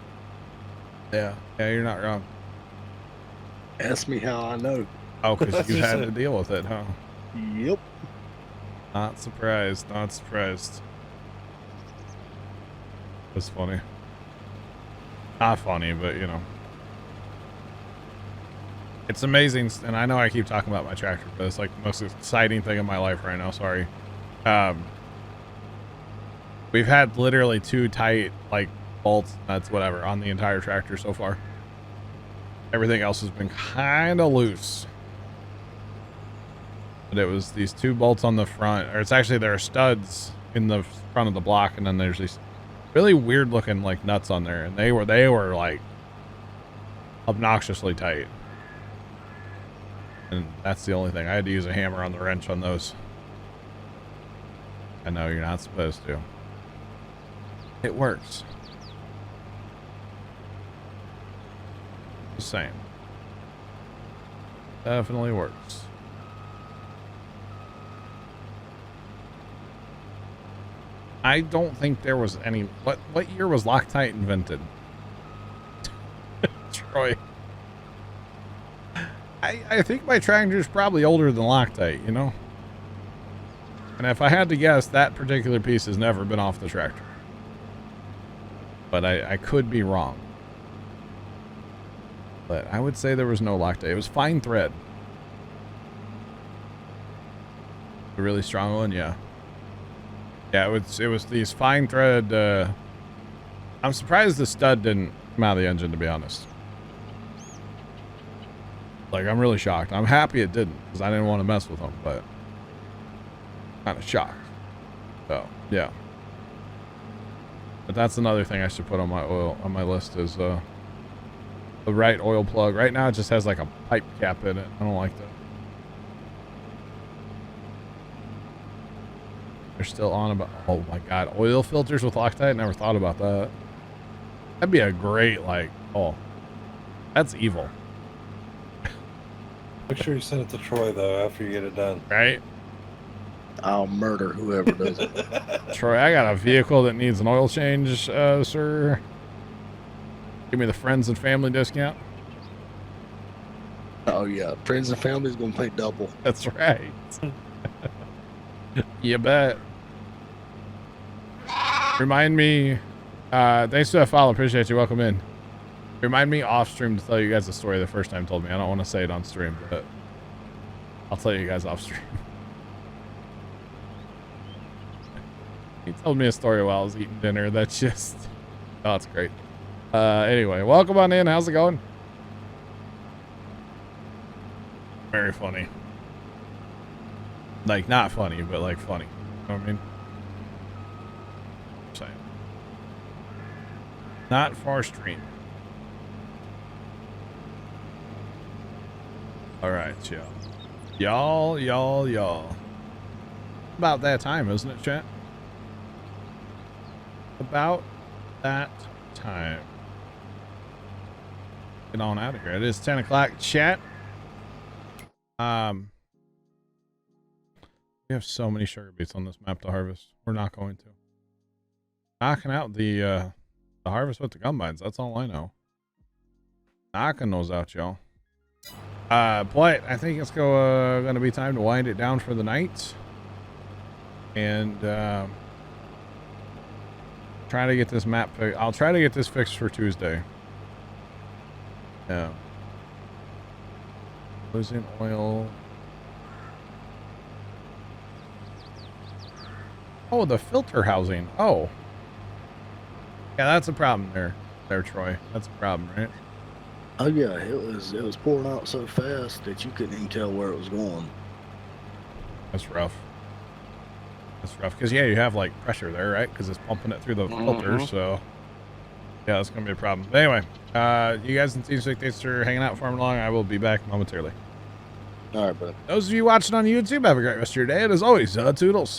Yeah, you're not wrong. Ask me how I know. Oh, because you had to deal with it, huh? Yep. Not surprised, not surprised. It's funny. Not funny, but you know. It's amazing, and I know I keep talking about my tractor, but it's like the most exciting thing in my life right now, sorry. We've had literally 2 tight, like, bolts, nuts, whatever, on the entire tractor so far. Everything else has been kind of loose. But it was these 2 bolts on the front, or it's actually, there are studs in the front of the block, and then there's these really weird looking, like, nuts on there, and they were like, obnoxiously tight. And that's the only thing. I had to use a hammer on the wrench on those. I know you're not supposed to. It works. Just saying. Definitely works. I don't think there was any. What year was Loctite invented? Troy. I think my tractor's probably older than Loctite, you know? And if I had to guess, that particular piece has never been off the tractor. But I could be wrong. But I would say there was no Loctite. It was fine thread. A really strong one, yeah. Yeah, it was these fine thread. I'm surprised the stud didn't come out of the engine, to be honest. Like, I'm really shocked. I'm happy it didn't, because I didn't want to mess with them, but kind of shocked. So, yeah. But that's another thing I should put on my list is the right oil plug. Right now it just has like a pipe cap in it. I don't like that. They're still on about, oh my god, oil filters with Loctite? Never thought about that. That'd be a great, like, oh, that's evil. Make sure you send it to Troy though after you get it done. Right? I'll murder whoever does it. Troy, I got a vehicle that needs an oil change, sir. Give me the friends and family discount. Oh yeah, friends and family's gonna pay double. That's right. You bet. Remind me, thanks for that follow, appreciate you, welcome in. Remind me off stream to tell you guys the story the first time told me. I don't want to say it on stream, but I'll tell you guys off stream. He told me a story while I was eating dinner. That's just, oh, it's great. Anyway, welcome on in. How's it going? Very funny. Like, not funny, but like funny. You know what I mean? Saying. Not far stream. All right, y'all. About that time, isn't it, chat? About that time. Get on out of here. It is 10 o'clock, chat. We have so many sugar beets on this map to harvest. We're not going to. Knocking out the harvest with the combines. That's all I know. Knocking those out, y'all. But I think it's gonna be time to wind it down for the night. And try to get this map I'll try to get this fixed for Tuesday. Yeah. Losing oil. Oh, the filter housing. Oh. Yeah, that's a problem there, Troy. That's a problem, right? Oh yeah, it was pouring out so fast that you couldn't even tell where it was going. That's rough. That's rough. Because, yeah, you have, like, pressure there, right? Because it's pumping it through the filter, so... Yeah, that's going to be a problem. But anyway, you guys and Team Sick, thanks for hanging out, farming along. I will be back momentarily. All right, bud. Those of you watching on YouTube, have a great rest of your day. And as always, toodles.